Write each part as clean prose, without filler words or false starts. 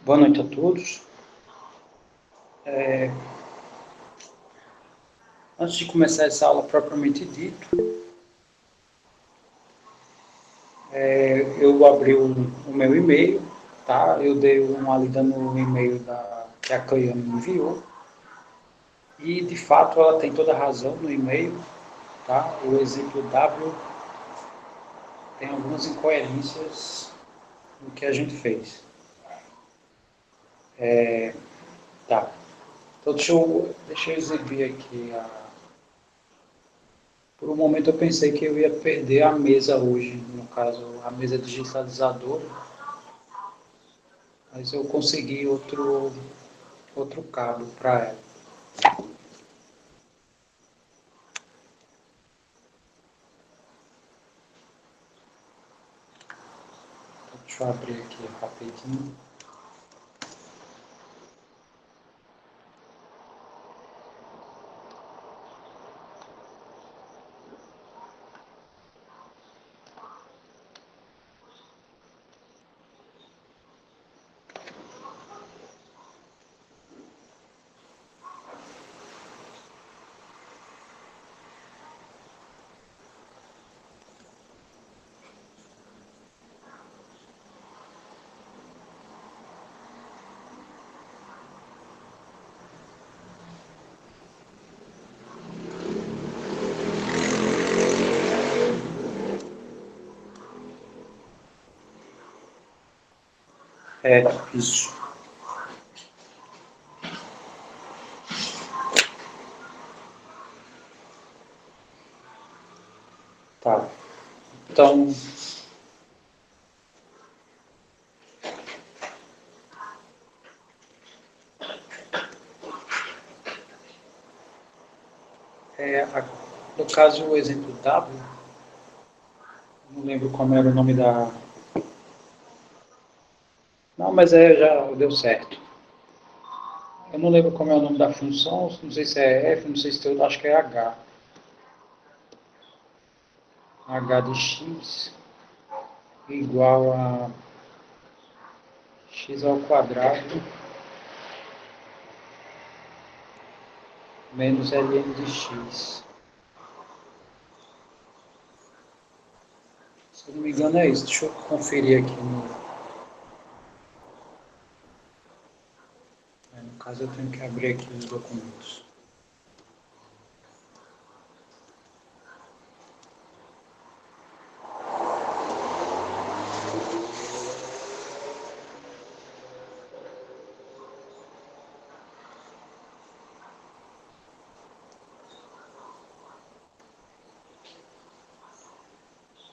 Boa noite a todos. Antes de começar essa aula propriamente dito, eu abri o meu e-mail, tá? Eu dei uma lida no e-mail que a Caiane me enviou e, de fato, ela tem toda a razão no e-mail, tá? O exemplo W tem algumas incoerências no que a gente fez. Tá. Então, deixa eu exibir aqui. Por um momento eu pensei que eu ia perder a mesa hoje, no caso, a mesa digitalizadora, mas eu consegui outro cabo para ela. Deixa eu abrir aqui rapidinho. Isso. Tá. Então, no caso, o exemplo W, não lembro como era o nome da. Não, mas já deu certo. Eu não lembro como é o nome da função, não sei se é F, não sei se tem, acho que é H. H de x igual a x ao quadrado menos ln de x. Se eu não me engano é isso. Deixa eu conferir aqui no caso eu tenho que abrir aqui os documentos.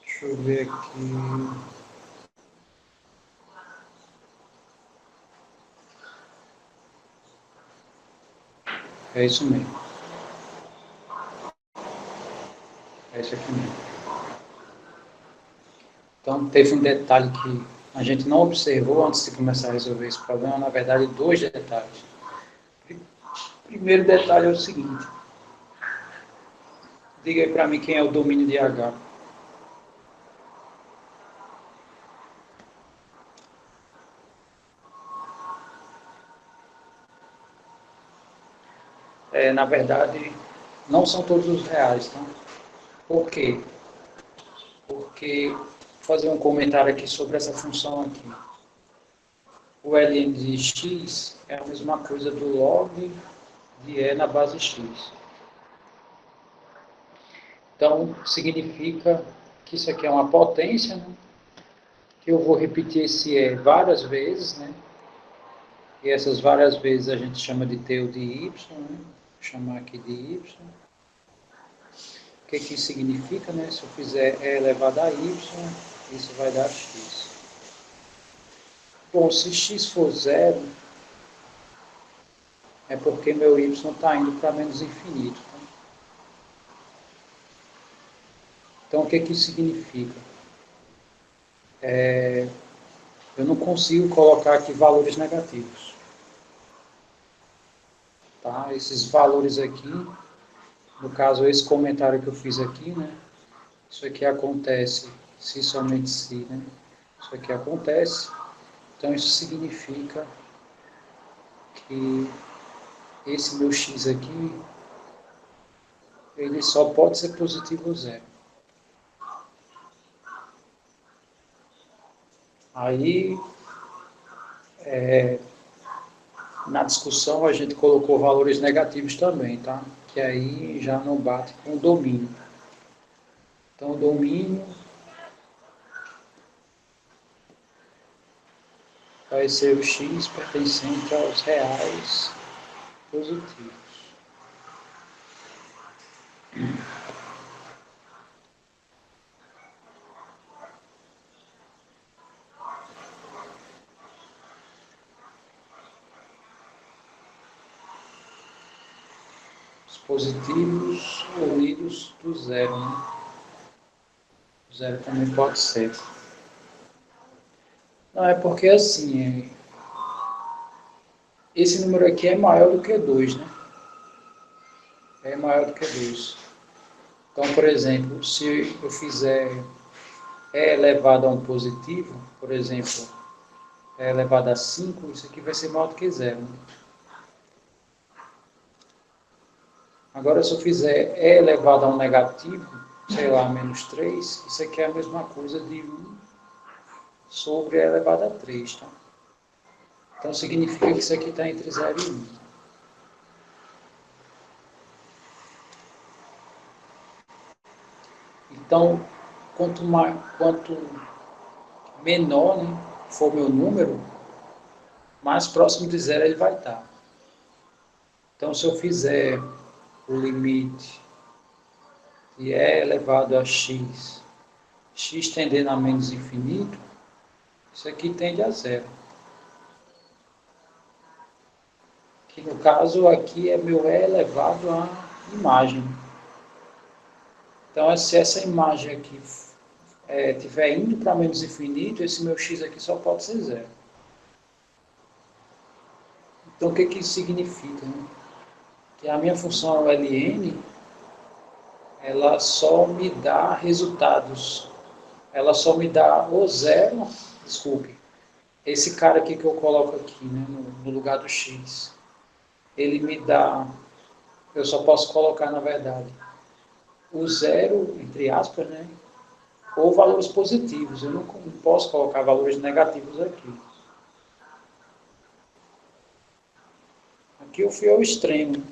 Deixa eu ver aqui. É isso mesmo. É isso aqui mesmo. Então, teve um detalhe que a gente não observou antes de começar a resolver esse problema, na verdade, dois detalhes. O primeiro detalhe é o seguinte. Diga aí para mim quem é o domínio de H. Na verdade, não são todos os reais. Tá? Por quê? Porque, vou fazer um comentário aqui sobre essa função aqui. O ln de x é a mesma coisa do log de e na base x. Então, significa que isso aqui é uma potência, né? Que eu vou repetir esse e várias vezes, né? E essas várias vezes a gente chama de t ou de y, né? Vou chamar aqui de y. O que isso significa, né? Se eu fizer e elevado a y, isso vai dar x. Bom, se x for zero, é porque meu y está indo para menos infinito. Tá? Então, o que isso significa? Eu não consigo colocar aqui valores negativos. Tá? Esses valores aqui, no caso, esse comentário que eu fiz aqui, né? Isso aqui acontece se somente se, né? Isso aqui acontece Então isso significa que esse meu x aqui, ele só pode ser positivo ou zero. Aí, na discussão, a gente colocou valores negativos também, tá? Que aí já não bate com o domínio. Então, o domínio vai ser o x pertencente aos reais positivos. Os positivos unidos do zero, né? O zero também pode ser. Não, é porque assim, esse número aqui é maior do que 2, né? É maior do que 2. Então, por exemplo, se eu fizer e elevado a um positivo, por exemplo, e elevado a 5, isso aqui vai ser maior do que zero, né? Agora, se eu fizer e elevado a um negativo, sei lá, menos 3, isso aqui é a mesma coisa de 1 sobre e elevado a 3, tá? Então, significa que isso aqui está entre 0 e 1. Então, quanto menor, né, for meu número, mais próximo de zero ele vai estar. Então, se eu fizer o limite de e elevado a x, x tendendo a menos infinito, isso aqui tende a zero. Que no caso aqui é meu e elevado a imagem. Então, se essa imagem aqui estiver indo para menos infinito, esse meu x aqui só pode ser zero. Então, o que, que isso significa? Né? Que a minha função ln, ela só me dá resultados. Ela só me dá o zero, desculpe, esse cara aqui que eu coloco aqui, né, no lugar do x, ele me dá, eu só posso colocar, na verdade, o zero, entre aspas, né, ou valores positivos. Eu não posso colocar valores negativos aqui. Aqui eu fui ao extremo.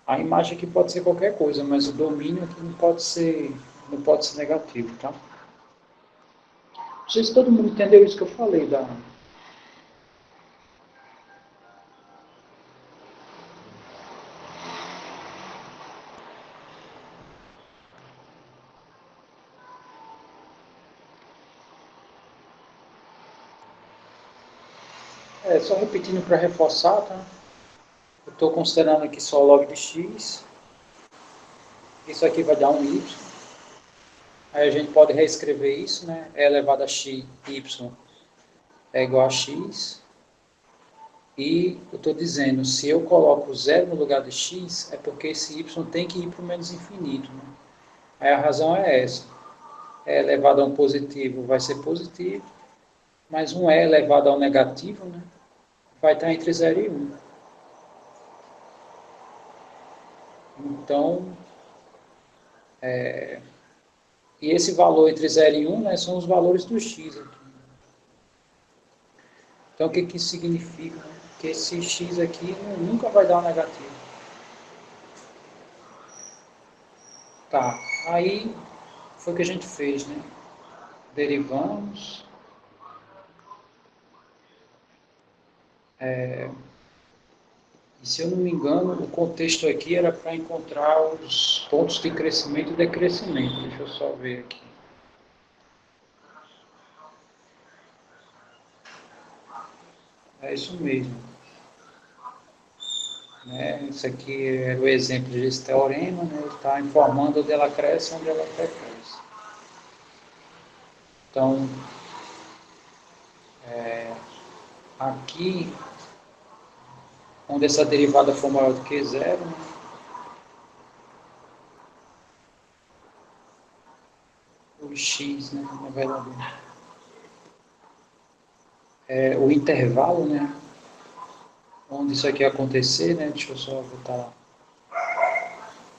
A imagem aqui pode ser qualquer coisa, mas o domínio aqui não pode ser negativo, tá? Não sei se todo mundo entendeu isso que eu falei. Só repetindo para reforçar, tá? Eu estou considerando aqui só log de x. Isso aqui vai dar um y. Aí a gente pode reescrever isso, né? E elevado a x, y é igual a x. E eu estou dizendo, se eu coloco zero no lugar de x, é porque esse y tem que ir para o menos infinito, né? Aí a razão é essa. E elevado a um positivo vai ser positivo, mas um e elevado ao negativo, né, vai estar entre 0 e 1. Então, e esse valor entre 0 e 1, né, são os valores do x aqui. Então, o que, que isso significa? Né? Que esse x aqui nunca vai dar um negativo. Tá, aí foi o que a gente fez, né? Derivamos. E se eu não me engano, o contexto aqui era para encontrar os pontos de crescimento e decrescimento. Deixa eu só ver aqui. É isso mesmo. Né? Isso aqui é o exemplo desse teorema, né? Ele está informando onde ela cresce e onde ela decresce. Então, aqui, onde essa derivada for maior do que zero, né? x, né, na verdade, o intervalo, né, onde isso aqui acontecer, né, deixa eu só botar lá,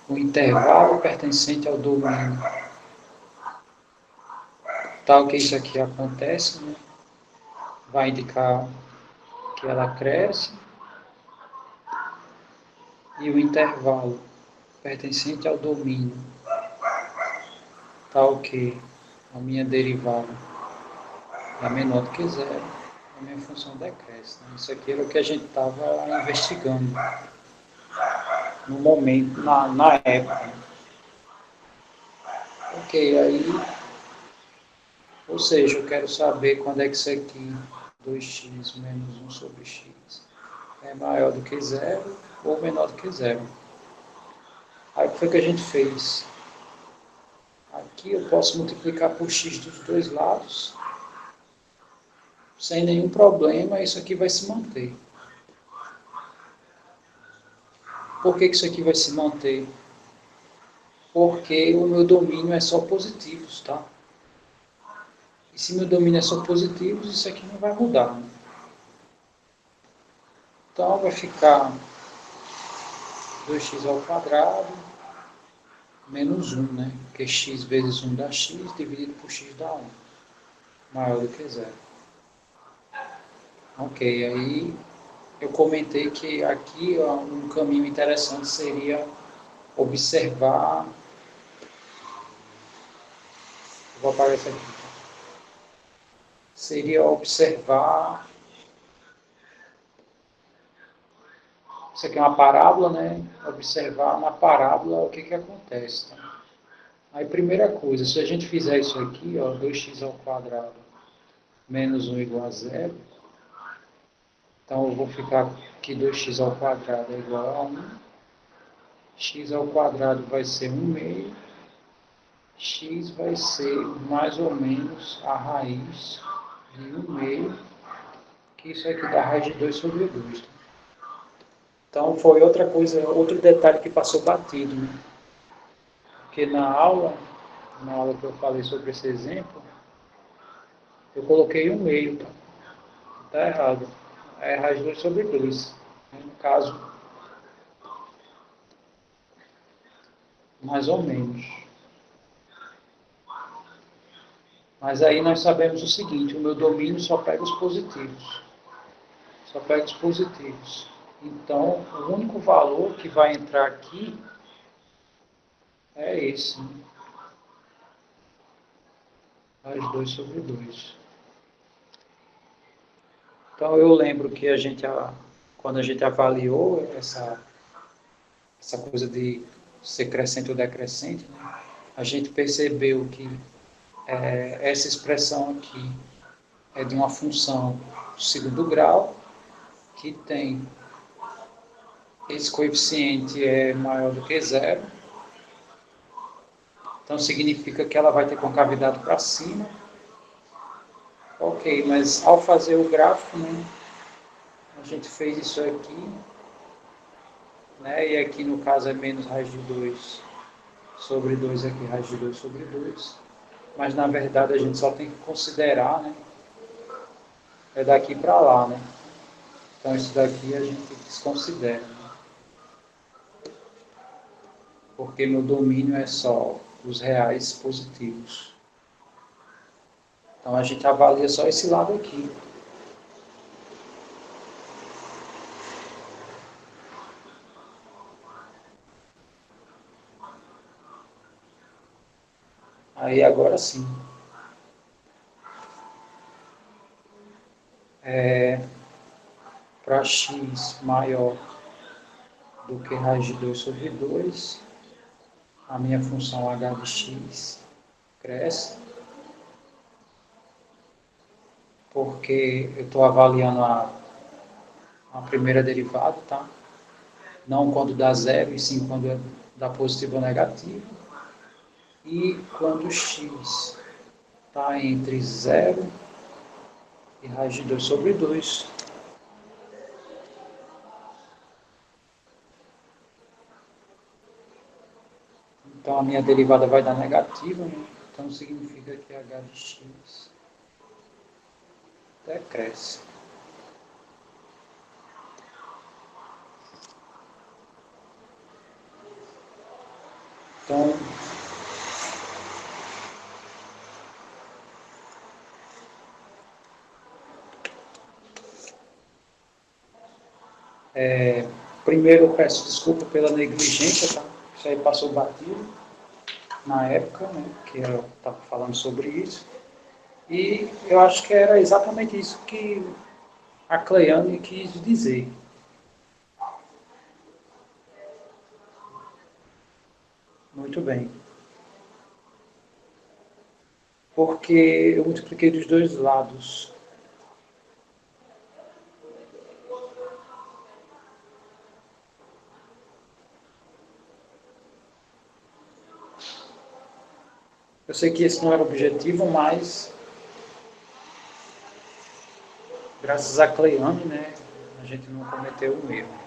o intervalo pertencente ao domínio tal que isso aqui acontece, né, vai indicar que ela cresce, e o intervalo pertencente ao domínio tal que a minha derivada é menor do que zero, a minha função decresce. Né? Isso aqui era o que a gente estava investigando no momento, na época. Ok, aí, ou seja, eu quero saber quando é que isso aqui, 2x menos 1 sobre x, é maior do que zero ou menor do que zero. Aí o que foi que a gente fez? Aqui eu posso multiplicar por x dos dois lados, sem nenhum problema, isso aqui vai se manter. Por que isso aqui vai se manter? Porque o meu domínio é só positivos, tá? E se meu domínio é só positivos, isso aqui não vai mudar. Né? Então vai ficar 2x ao quadrado menos 1, né? Porque x vezes 1 dá x, dividido por x dá 1. Maior do que zero. Ok, aí eu comentei que aqui ó, um caminho interessante seria observar. Vou apagar isso aqui. Seria observar. Isso aqui é uma parábola, né? Observar na parábola o que acontece. Tá? Aí, primeira coisa, se a gente fizer isso aqui, ó, 2x ao quadrado menos 1 igual a zero, então eu vou ficar que 2x ao quadrado é igual a 1, x ao quadrado vai ser 1 meio, x vai ser mais ou menos a raiz de 1 meio, que isso aqui dá raiz de 2 sobre 2. Tá? Então foi outra coisa, outro detalhe que passou batido, né? Porque na aula que eu falei sobre esse exemplo, eu coloquei 1 meio, tá? Tá errado. É raiz de 2 sobre 2. No caso, mais ou menos. Mas aí nós sabemos o seguinte, o meu domínio só pega os positivos. Só pega os positivos. Então, o único valor que vai entrar aqui é esse. Né? Raiz de 2 sobre 2. Então, eu lembro que quando a gente avaliou essa coisa de ser crescente ou decrescente, né? A gente percebeu que essa expressão aqui é de uma função do segundo grau, que tem esse coeficiente é maior do que zero, então significa que ela vai ter concavidade para cima. Ok, mas ao fazer o gráfico, né, a gente fez isso aqui, né, e aqui no caso é menos raiz de 2 sobre 2, aqui raiz de 2 sobre 2, mas na verdade a gente só tem que considerar, né, é daqui para lá, né, então isso daqui a gente desconsidera, né, porque meu domínio é só os reais positivos. Então a gente avalia só esse lado aqui. Aí agora sim. Para x maior do que raiz de 2 sobre 2, a minha função h de x cresce, porque eu estou avaliando a primeira derivada, tá? Não quando dá zero, e sim quando dá positivo ou negativo. E quando x está entre zero e raiz de 2 sobre 2. Então a minha derivada vai dar negativa, né? Então significa que h de x decresce. Então, primeiro eu peço desculpa pela negligência, tá? Isso aí passou batido na época, né, que eu estava falando sobre isso. E eu acho que era exatamente isso que a Cleane quis dizer. Muito bem. Porque eu multipliquei dos dois lados. Eu sei que esse não era o objetivo, mas graças a Cleane, né, a gente não cometeu um erro.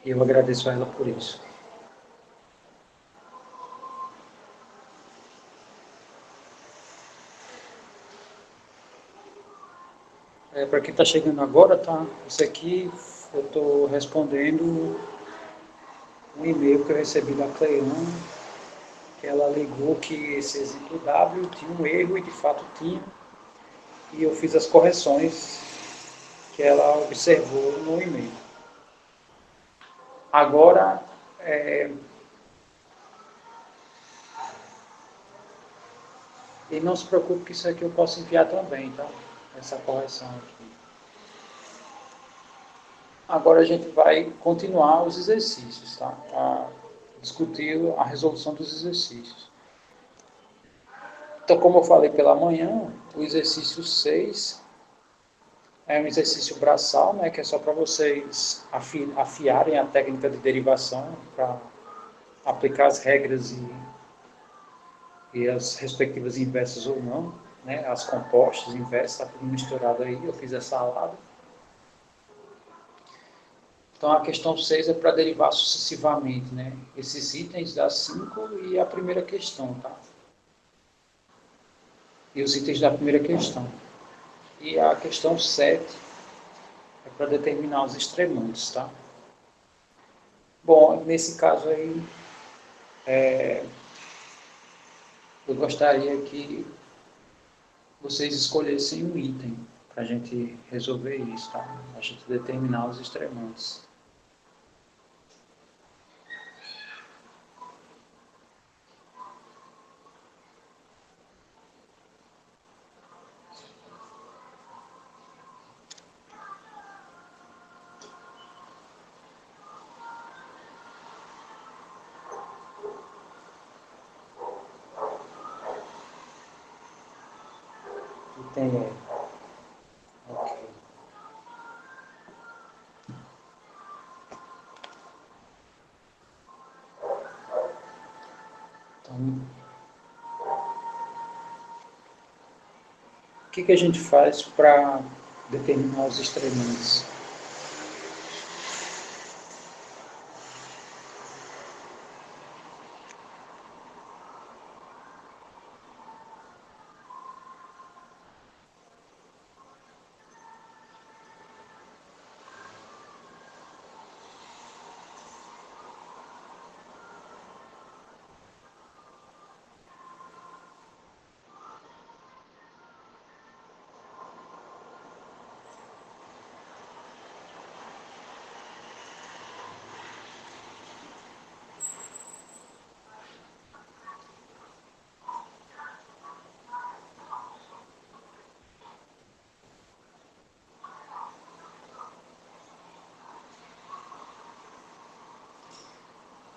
E eu agradeço a ela por isso. Para quem está chegando agora, tá? Isso aqui eu estou respondendo um e-mail que eu recebi da Cleane, que ela alegou que esse exemplo W tinha um erro e de fato tinha, e eu fiz as correções que ela observou no e-mail. Agora, e não se preocupe que isso aqui eu posso enviar também, tá? Essa correção aqui. Agora a gente vai continuar os exercícios, tá? Para discutir a resolução dos exercícios. Então, como eu falei pela manhã, o exercício 6 é um exercício braçal, né, que é só para vocês afiarem a técnica de derivação, para aplicar as regras e as respectivas inversas ou não, né, as compostas, inversas, está tudo misturado aí, eu fiz essa salada. Então, a questão 6 é para derivar sucessivamente, né, esses itens da 5 e a primeira questão, tá? E os itens da primeira questão. E a questão 7 é para determinar os extremantes, tá? Bom, nesse caso aí, eu gostaria que vocês escolhessem um item para a gente resolver isso, tá? A gente determinar os extremantes. Item E. Ok. Então, o que a gente faz para determinar os extremantes?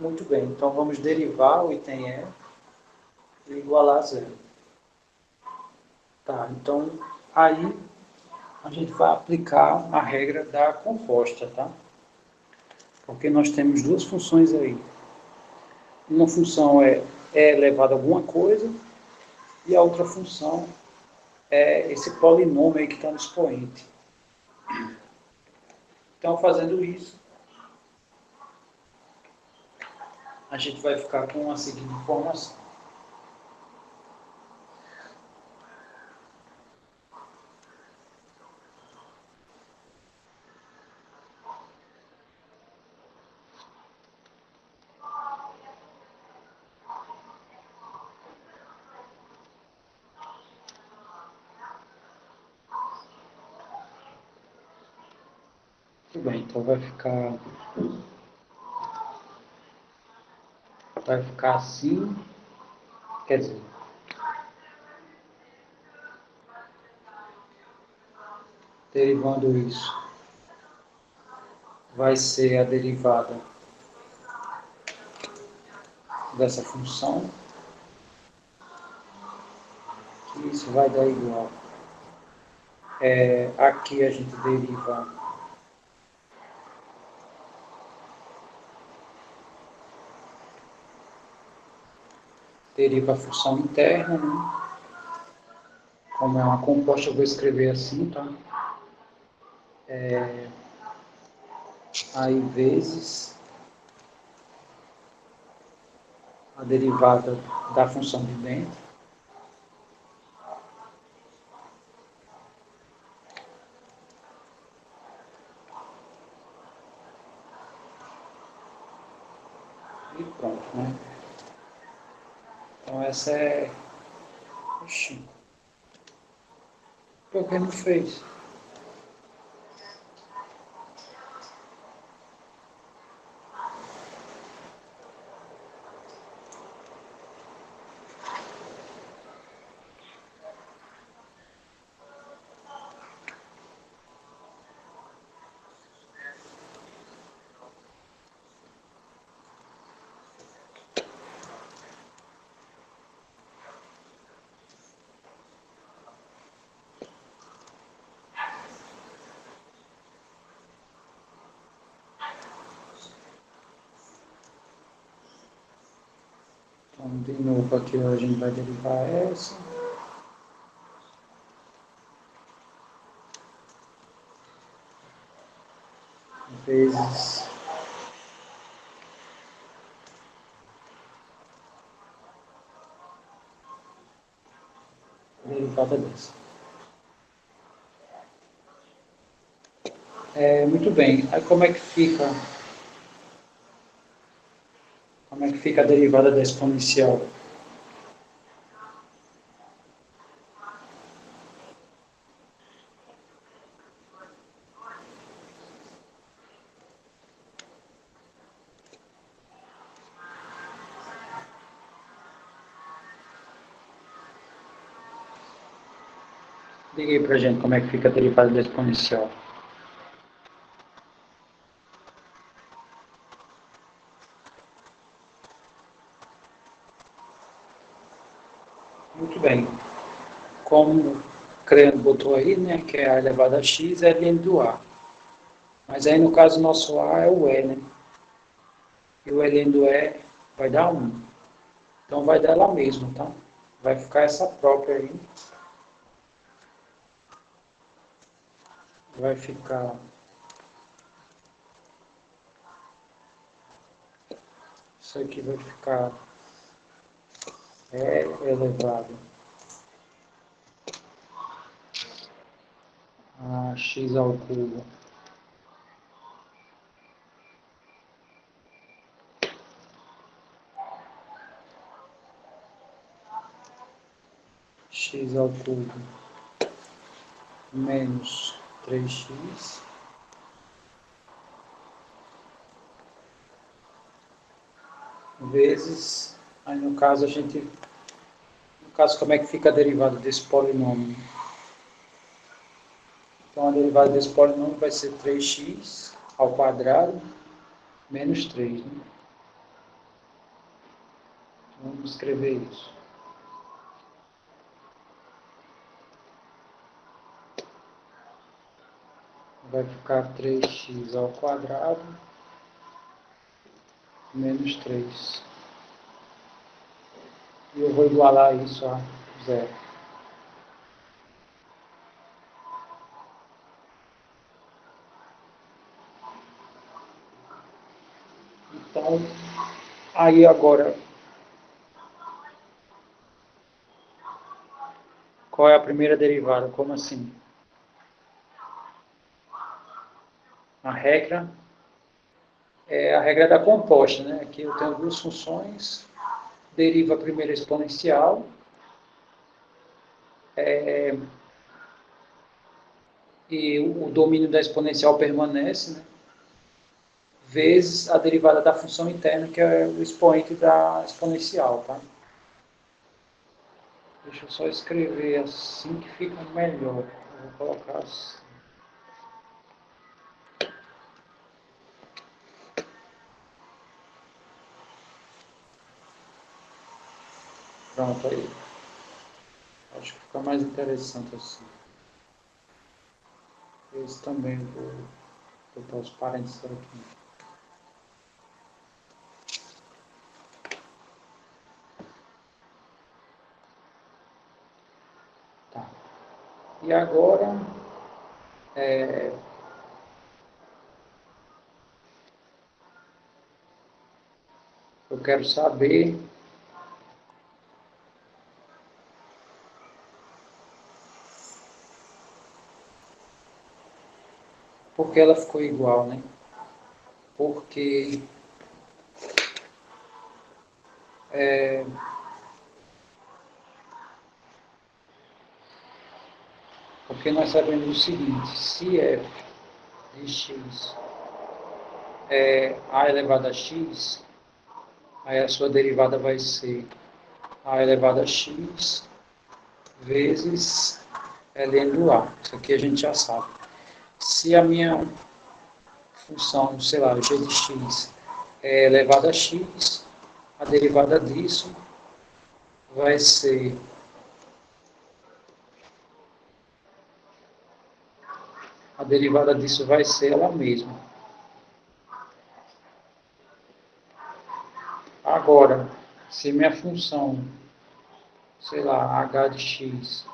Muito bem, então vamos derivar o item E igualar a zero. Tá, então aí a gente vai aplicar a regra da composta, tá? Porque nós temos duas funções aí. Uma função é elevado a alguma coisa e a outra função é esse polinômio aí que está no expoente. Então, fazendo isso, a gente vai ficar com a seguinte informação. Muito bem, então vai ficar assim, quer dizer, derivando isso, vai ser a derivada dessa função, que isso vai dar igual. Aqui a gente deriva a função interna, né? Como é uma composta, eu vou escrever assim, tá? Aí vezes a derivada da função de dentro, e pronto, né? Então essa é... Oxi, por que não fez? Então, de novo, aqui a gente vai derivar essa. Vezes a derivada dessa. Muito bem. Aí como é que fica a derivada da exponencial? Diga aí pra gente como é que fica a derivada da exponencial. Muito bem. Como o Creno botou aí, né, que é a elevada a x é ln do a. Mas aí, no caso, nosso a é o e, né? E o ln do e vai dar 1. Então, vai dar lá mesmo, tá? Vai ficar essa própria aí. Vai ficar... Isso aqui vai ficar e elevado a x ao cubo x ao cubo menos 3x vezes, aí no caso como é que fica a derivada desse polinômio? Então a derivada desse polinômio vai ser 3x ao quadrado menos 3, né? Então, vamos escrever isso. Vai ficar 3x ao quadrado menos 3. E eu vou igualar isso a zero. Então, Aí agora, qual é a primeira derivada? Como assim? A regra é a regra da composta, né? Aqui eu tenho duas funções, deriva a primeira exponencial, e o domínio da exponencial permanece, né? Vezes a derivada da função interna, que é o expoente da exponencial, tá? Deixa eu só escrever assim que fica melhor. Eu vou colocar assim. Pronto, aí. Acho que fica mais interessante assim. Esse também vou botar os parênteses aqui. Tá. E agora, eu quero saber por que ela ficou igual, né? Porque porque nós sabemos o seguinte, se f de x é a elevado a x, aí a sua derivada vai ser a elevado a x vezes ln do a. Isso aqui a gente já sabe. Se a minha função, sei lá, g de x é elevado a x, a derivada disso vai ser a derivada disso vai ser ela mesma. Agora, se minha função, sei lá, h de x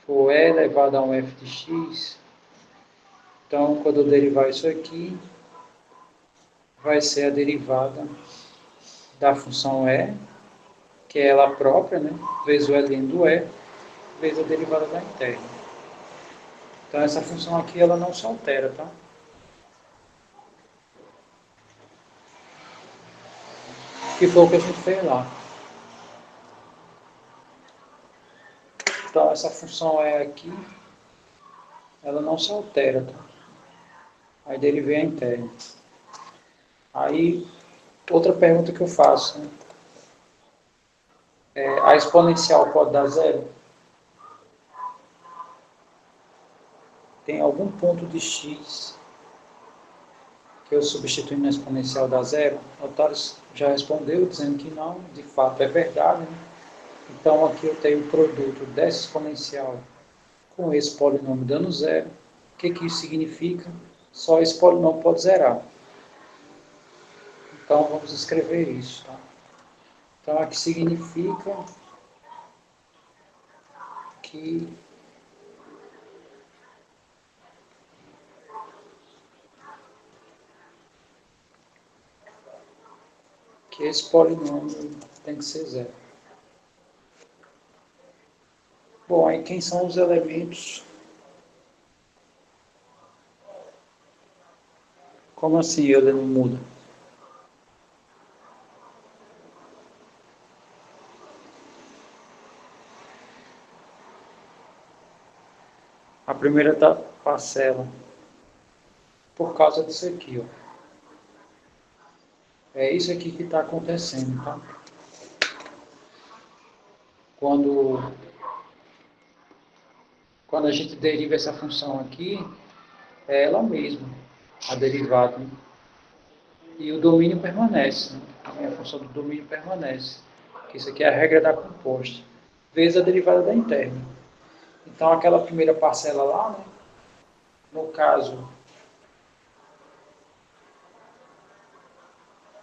for e elevado a um f de x, então quando eu derivar isso aqui, vai ser a derivada da função e, que é ela própria, né, vezes o ln do e, vezes a derivada da interna. Então essa função aqui ela não se altera, tá? Que foi o que a gente fez lá. Então essa função e aqui, ela não se altera, tá? Aí derivei a interna. Aí, outra pergunta que eu faço, né? A exponencial pode dar zero? Tem algum ponto de x que eu substituindo na exponencial dá zero? O Otário já respondeu dizendo que não, de fato é verdade, né? Então aqui eu tenho o produto dessa exponencial com esse polinômio dando zero. O que isso significa? Só esse polinômio pode zerar. Então vamos escrever isso, tá? Então aqui significa que esse polinômio tem que ser zero. Bom, aí quem são os elementos? Como assim ele não muda? A primeira parcela, por causa disso aqui, ó. É isso aqui que está acontecendo, tá? Quando, quando a gente deriva essa função aqui, é ela mesma, a derivada. Né? E o domínio permanece, né? A função do domínio permanece. Isso aqui é a regra da composta, vezes a derivada da interna. Então, aquela primeira parcela lá, né? No caso,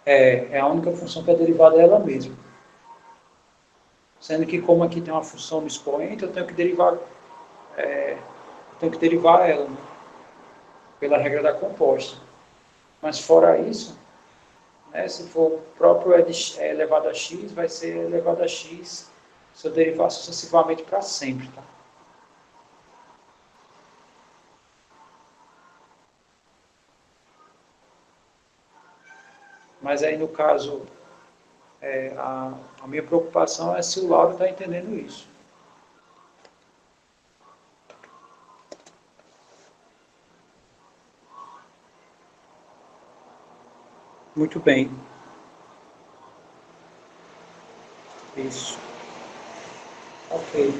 é a única função que é derivada é ela mesma. Sendo que, como aqui tem uma função no expoente, eu tenho que derivar ela, né? Pela regra da composta. Mas fora isso, Se for o próprio é elevado a x, vai ser elevado a x, se eu derivar sucessivamente para sempre. Tá? Mas aí, no caso, a minha preocupação é se o Lauro está entendendo isso. Muito bem. Isso. Ok.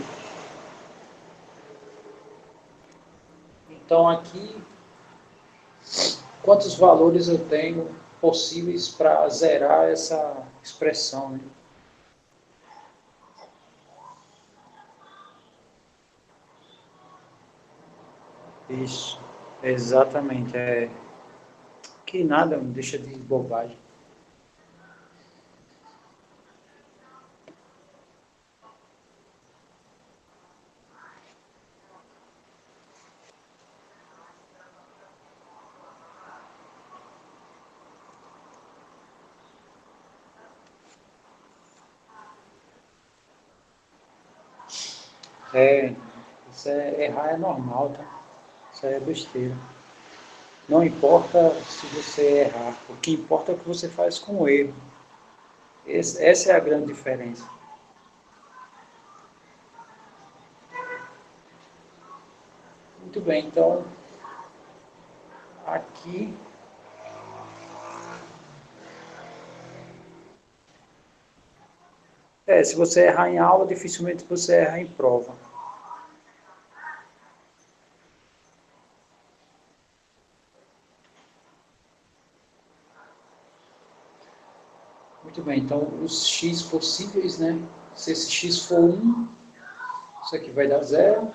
Então, aqui, quantos valores eu tenho possíveis para zerar essa expressão? Né? Isso. Exatamente. Que nada, me deixa de bobagem. É, errar é normal, tá? Isso aí é besteira. Não importa se você errar, o que importa é o que você faz com o erro. Essa é a grande diferença. Muito bem, então aqui se você errar em aula, dificilmente você erra em prova. Muito bem, então os x possíveis, né? Se esse x for 1, isso aqui vai dar zero.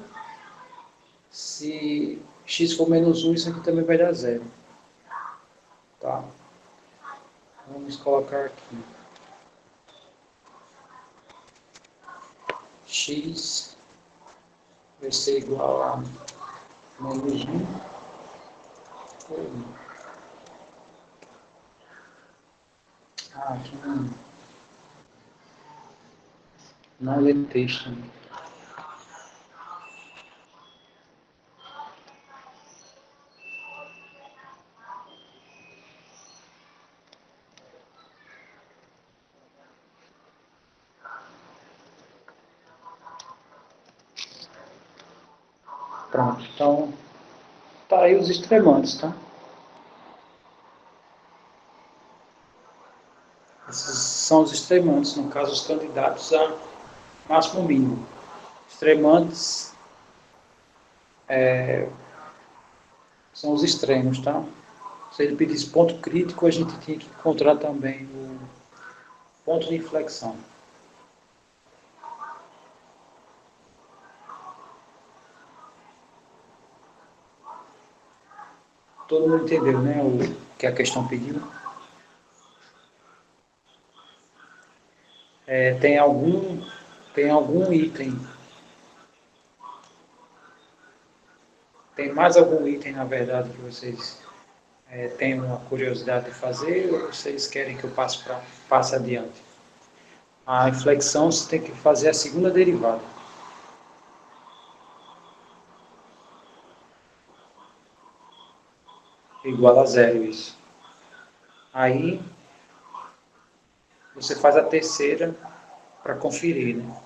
Se x for menos 1, isso aqui também vai dar zero. Tá? Vamos colocar aqui. X vai ser igual a menos 1 por 1. Aqui não lê texto. Né? Pronto, então tá aí os extremantes, tá? Esses são os extremantes, no caso, os candidatos a máximo mínimo. Extremantes são os extremos, tá? Se ele pedisse ponto crítico, a gente tinha que encontrar também o ponto de inflexão. Todo mundo entendeu, né? O que a questão pediu. Tem algum item, tem mais algum item, na verdade, que vocês têm uma curiosidade de fazer ou vocês querem que eu passe adiante? A inflexão você tem que fazer a segunda derivada. Igual a zero isso. Aí você faz a terceira para conferir, né?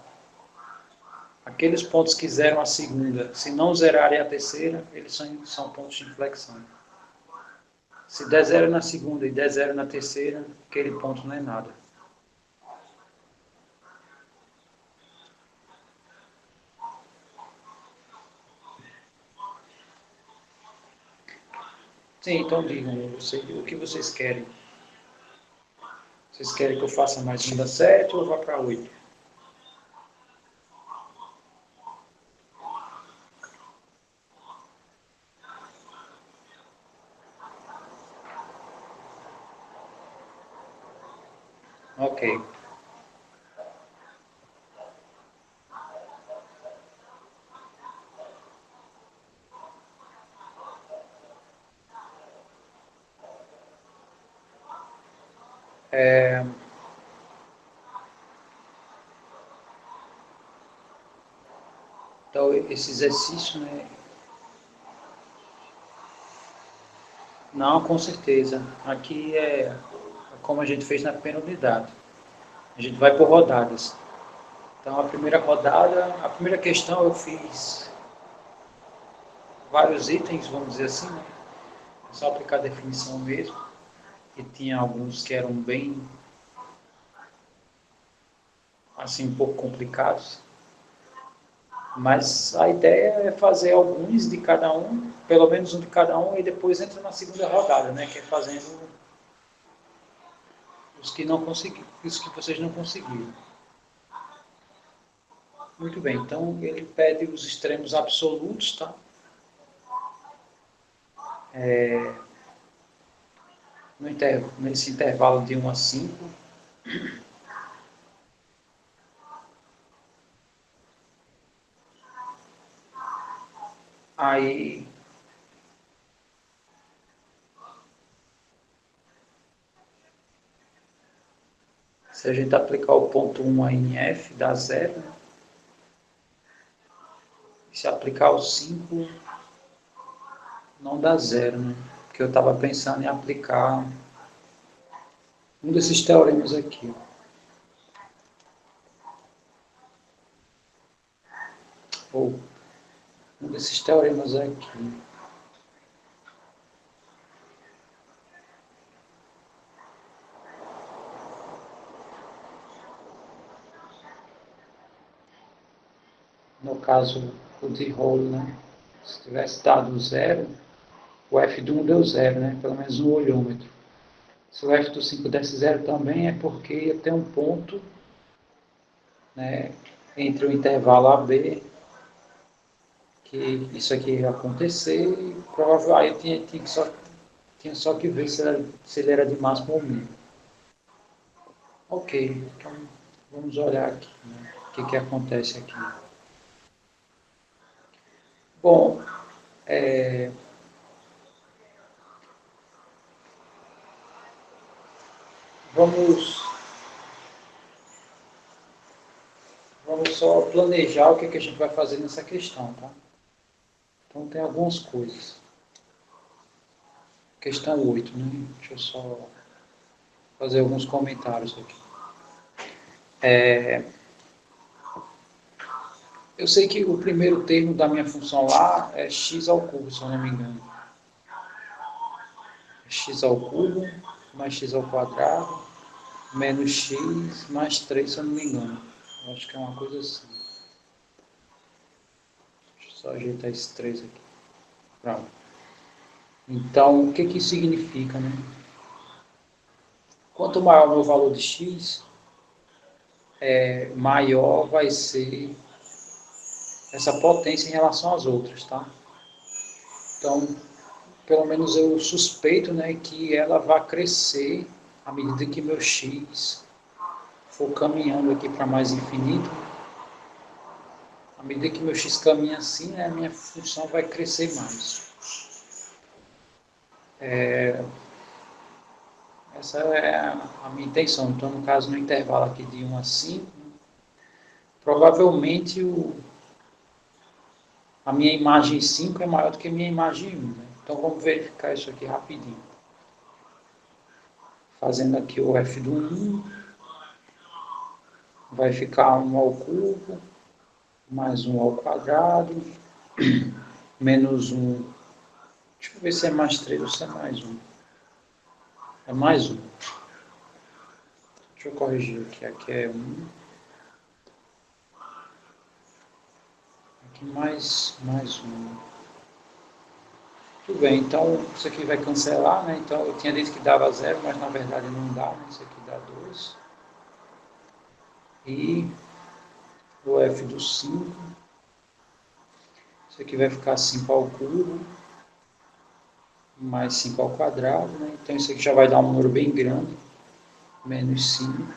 Aqueles pontos que zeram a segunda, se não zerarem a terceira, eles são pontos de inflexão. Se der zero na segunda e der zero na terceira, aquele ponto não é nada. Sim, então digam o que vocês querem. Vocês querem que eu faça mais um da 7 ou vá para 8? Ok. Então, esse exercício, né? Não, com certeza. Aqui é como a gente fez na primeira unidade. A gente vai por rodadas. Então, a primeira rodada, a primeira questão eu fiz vários itens, vamos dizer assim, né? Só aplicar a definição mesmo. E tinha alguns que eram bem, assim, um pouco complicados. Mas a ideia é fazer alguns de cada um, pelo menos um de cada um, e depois entra na segunda rodada, né? Que é fazendo os que não consegui, os que vocês não conseguiram. Muito bem, então ele pede os extremos absolutos, tá? Nesse intervalo de 1 a 5. Aí, se a gente aplicar o ponto 1 aí em F, dá 0. Né? Se aplicar o 5, não dá 0, né? Porque eu estava pensando em aplicar um desses teoremas aqui. Ou um desses teoremas aqui. No caso, o de rolo, né? Se tivesse dado 0, o F do 1 deu 0, né? Pelo menos no olhômetro. Se o F do 5 desse 0 também, é porque ia ter um ponto, né, entre o intervalo AB, que isso aqui ia acontecer, e provavelmente tinha só que ver se ele era de máximo ou mínimo. Ok, então vamos olhar aqui, né, o que acontece aqui. Bom, vamos só planejar o que a gente vai fazer nessa questão, tá? Então tem algumas coisas. Questão 8, né? Deixa eu só fazer alguns comentários aqui. Eu sei que o primeiro termo da minha função lá é x ao cubo, se eu não me engano. É x ao cubo mais x ao quadrado menos x mais 3, se eu não me engano. Eu acho que é uma coisa assim. Deixa eu só ajeitar esses 3 aqui. Pronto. Então, o que isso significa, né? Quanto maior o meu valor de x, maior vai ser essa potência em relação às outras, tá? Então, pelo menos eu suspeito, né, que ela vai crescer à medida que meu x for caminhando aqui para mais infinito. À medida que meu x caminha assim, né, a minha função vai crescer mais. Essa é a minha intenção. Então, no caso, no intervalo aqui de 1 a 5, provavelmente a minha imagem 5 é maior do que a minha imagem 1. Né? Então, vamos verificar isso aqui rapidinho. Fazendo aqui o f do 1, vai ficar 1 ao cubo, mais 1 ao quadrado, menos 1. Deixa eu ver se é mais 3 ou se é mais 1. É mais 1. Deixa eu corrigir aqui. Aqui é 1. Aqui mais 1. Tudo bem, então isso aqui vai cancelar, né? Então eu tinha dito que dava 0, mas na verdade não dá, né? Isso aqui dá 2. E o f do 5. Isso aqui vai ficar 5 ao cubo, mais 5 ao quadrado, né? Então isso aqui já vai dar um número bem grande, menos 5,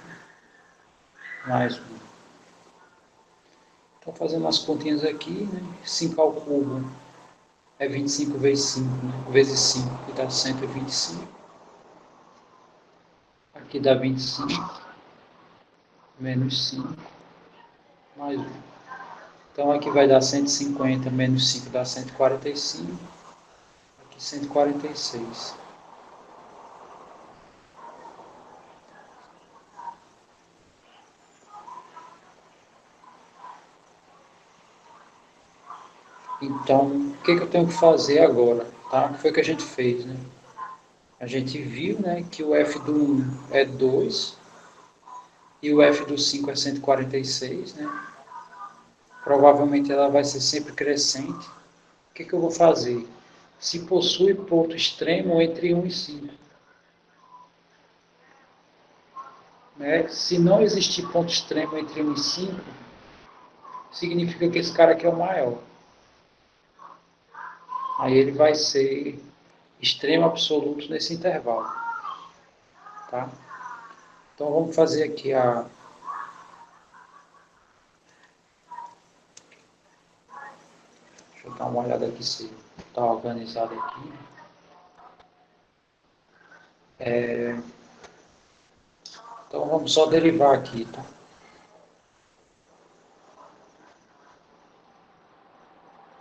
mais 1. Então fazendo as continhas aqui, né? 5 ao cubo é 25 vezes 5, né? Vezes 5, que dá 125. Aqui dá 25, menos 5, mais 1. Então aqui vai dar 150, menos 5 dá 145, aqui 146. Então, o que eu tenho que fazer agora? Tá? O que foi que a gente fez, né? A gente viu, né, que o f do 1 é 2 e o f do 5 é 146, né? Provavelmente ela vai ser sempre crescente. O que eu vou fazer? Se possui ponto extremo entre 1 e 5. Né? Se não existir ponto extremo entre 1 e 5, significa que esse cara aqui é o maior. Aí ele vai ser extremo absoluto nesse intervalo. Tá? Então vamos fazer aqui a... Deixa eu dar uma olhada aqui se está organizado aqui. Então vamos só derivar aqui, tá?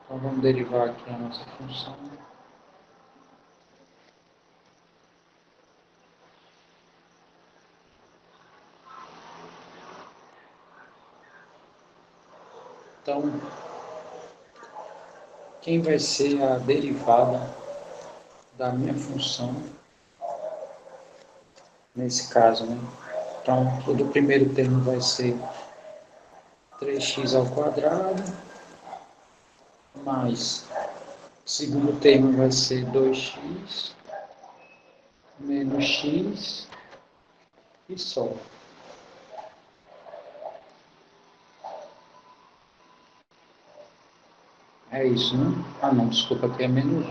Então vamos derivar aqui a nossa função. Então, quem vai ser a derivada da minha função nesse caso, né? Então, todo o primeiro termo vai ser 3x ao quadrado, mais o segundo termo vai ser 2x, menos x e só. É isso, né? Ah, não, desculpa, aqui é menos 1.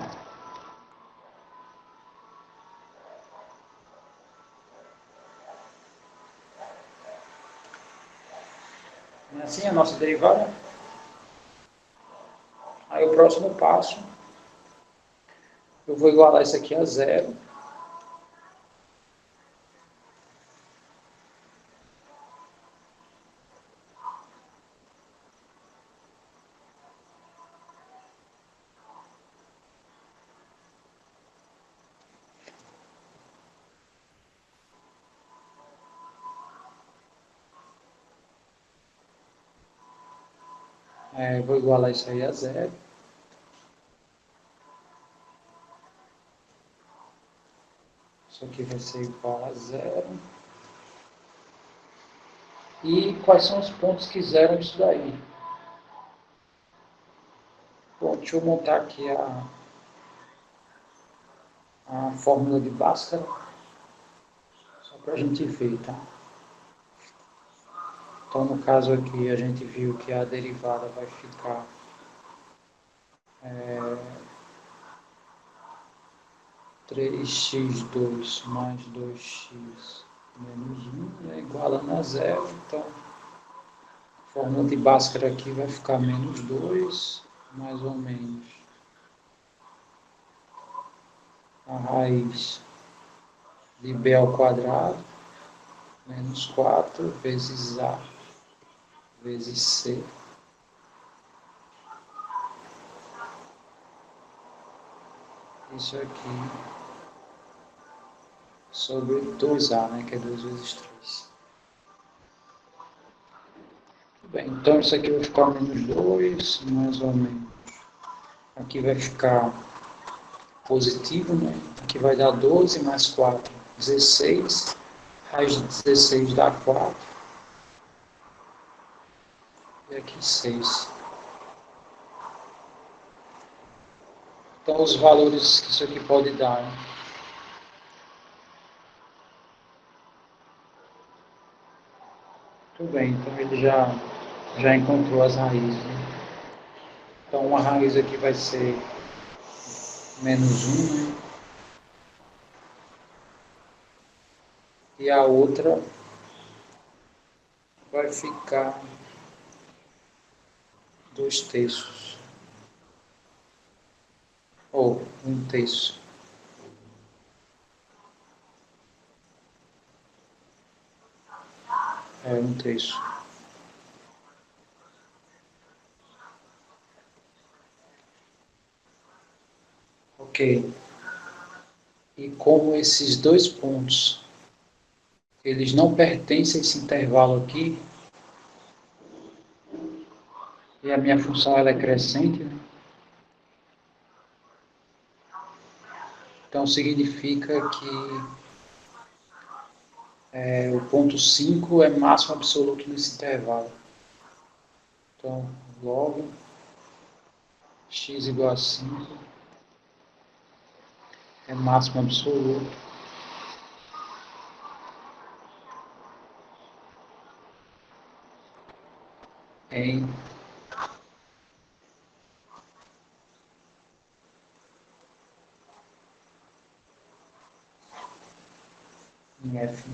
Não é assim a nossa derivada? Aí o próximo passo, eu vou igualar isso aqui a zero. Vou igualar isso aí a zero. Isso aqui vai ser igual a zero. E quais são os pontos que zeram isso daí? Bom, deixa eu montar aqui a fórmula de Bhaskara, só para a gente ver, tá? Então, no caso aqui, a gente viu que a derivada vai ficar 3x2 mais 2x menos 1 é igual a zero. Então, a fórmula de Bhaskara aqui vai ficar menos 2, mais ou menos a raiz de b ao quadrado, menos 4 vezes a vezes c. Isso aqui sobre 2a, né, que é 2 vezes 3. Bem, então isso aqui vai ficar menos 2, mais ou menos. Aqui vai ficar positivo, né? Aqui vai dar 12 mais 4, 16. Raiz de 16 dá 4. E aqui 6. Então os valores que isso aqui pode dar, né? Tudo bem, então ele já encontrou as raízes, né? Então uma raiz aqui vai ser menos 1, né? E a outra vai ficar 2 terços, ou 1 terço. É um terço. Ok. E como esses dois pontos, eles não pertencem a esse intervalo aqui, e a minha função ela é crescente, né? Então significa que o ponto 5 é máximo absoluto nesse intervalo. Então, logo x igual a 5 é máximo absoluto em F.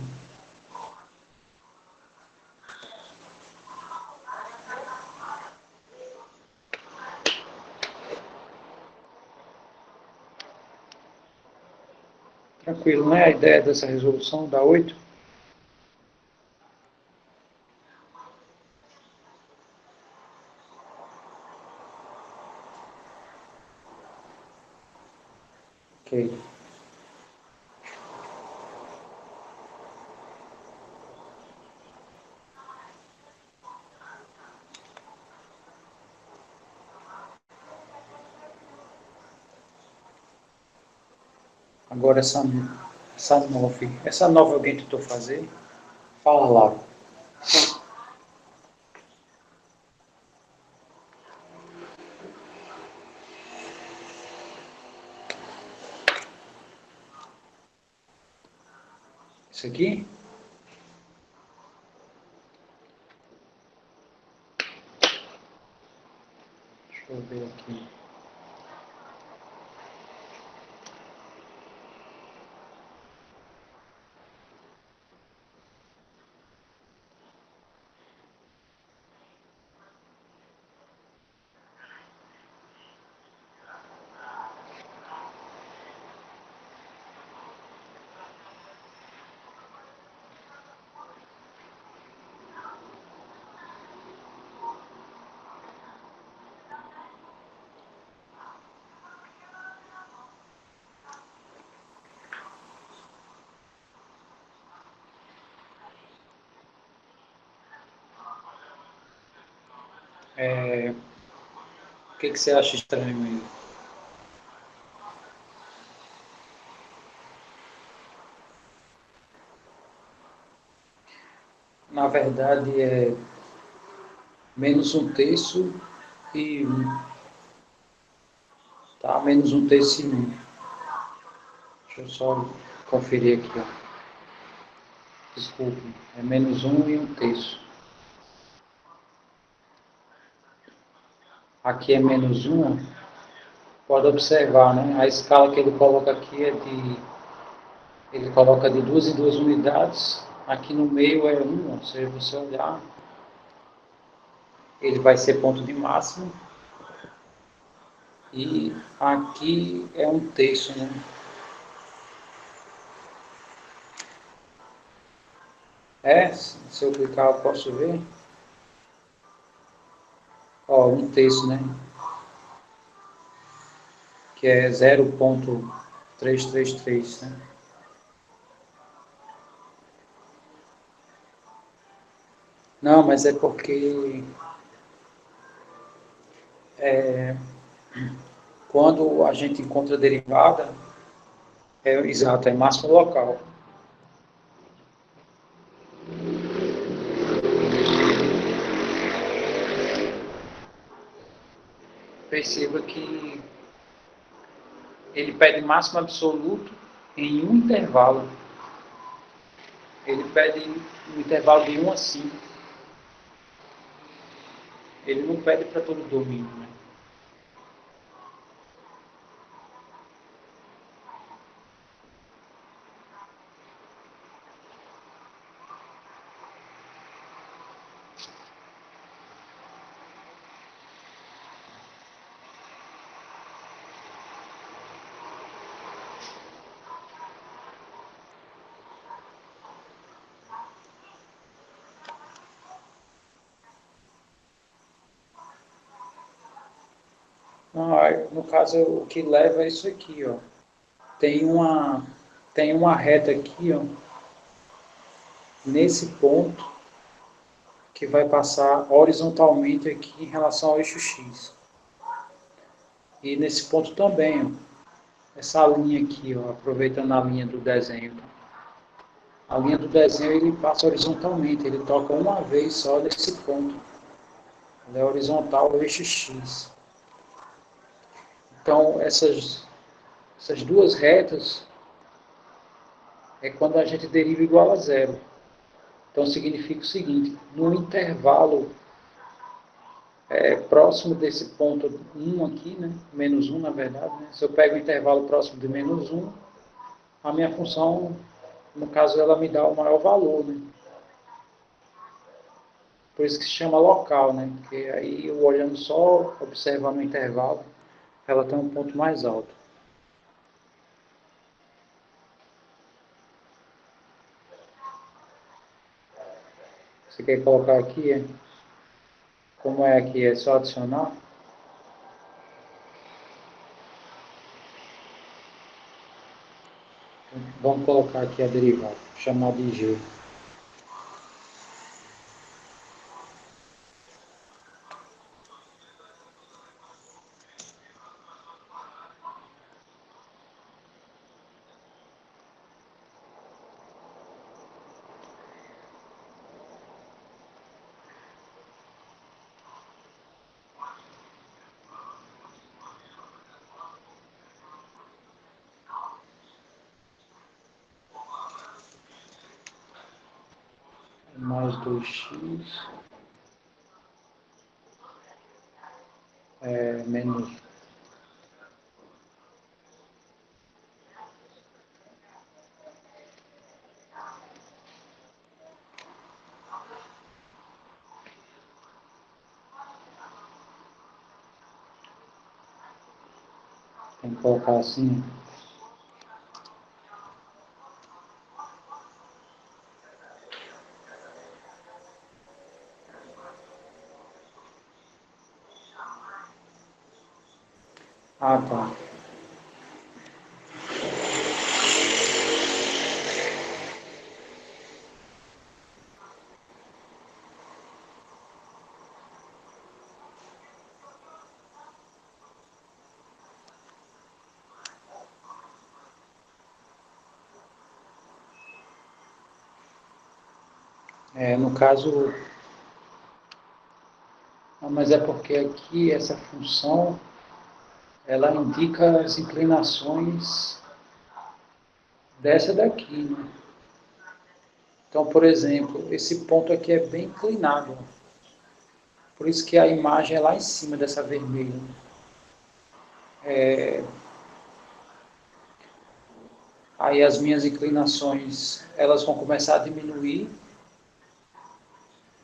Tranquilo, né? A ideia dessa resolução dá 8. Ok. Agora essa nova alguém tentou fazer? Fala lá. Isso aqui? Deixa eu ver aqui. O que você acha estranho aí? Na verdade, é menos um terço e 1. Tá? Menos um terço e 1. Deixa eu só conferir aqui. Ó. Desculpe. É menos um e um terço. Aqui é menos um. Pode observar, né? A escala que ele coloca aqui é de... Ele coloca de 2 em 2 unidades. Aqui no meio é 1. Se você olhar, ele vai ser ponto de máximo. E aqui é um terço, né? Se eu clicar eu posso ver. Ó, um terço, né? Que é 0,333, né? Não, mas é porque quando a gente encontra a derivada, exato, é máximo local. Perceba que ele pede máximo absoluto em um intervalo. Ele pede um intervalo de 1 a 5. Ele não pede para todo o domínio, né? Não, no caso, o que leva é isso aqui, ó. Tem uma, tem uma reta aqui, ó, nesse ponto, que vai passar horizontalmente aqui em relação ao eixo X. E nesse ponto também, ó, essa linha aqui, ó, aproveitando a linha do desenho. A linha do desenho ele passa horizontalmente, ele toca uma vez só nesse ponto. Ele é horizontal ao eixo X. Então, essas duas retas é quando a gente deriva igual a zero. Então, significa o seguinte, no intervalo próximo desse ponto 1 aqui, né, menos 1 na verdade, né, se eu pego o intervalo próximo de menos 1, a minha função, no caso, ela me dá o maior valor. Né? Por isso que se chama local, né? Porque aí eu olhando só, observando o intervalo, ela tem um ponto mais alto. Você quer colocar aqui, como é aqui, é só adicionar? Vamos colocar aqui a derivada, chamar de G. Mais 2x menos. Tem que colocar assim. Ah, tá. No caso, mas é porque aqui essa função ela indica as inclinações dessa daqui, né? Então, por exemplo, esse ponto aqui é bem inclinado. Por isso que a imagem é lá em cima dessa vermelha. Aí as minhas inclinações, elas vão começar a diminuir.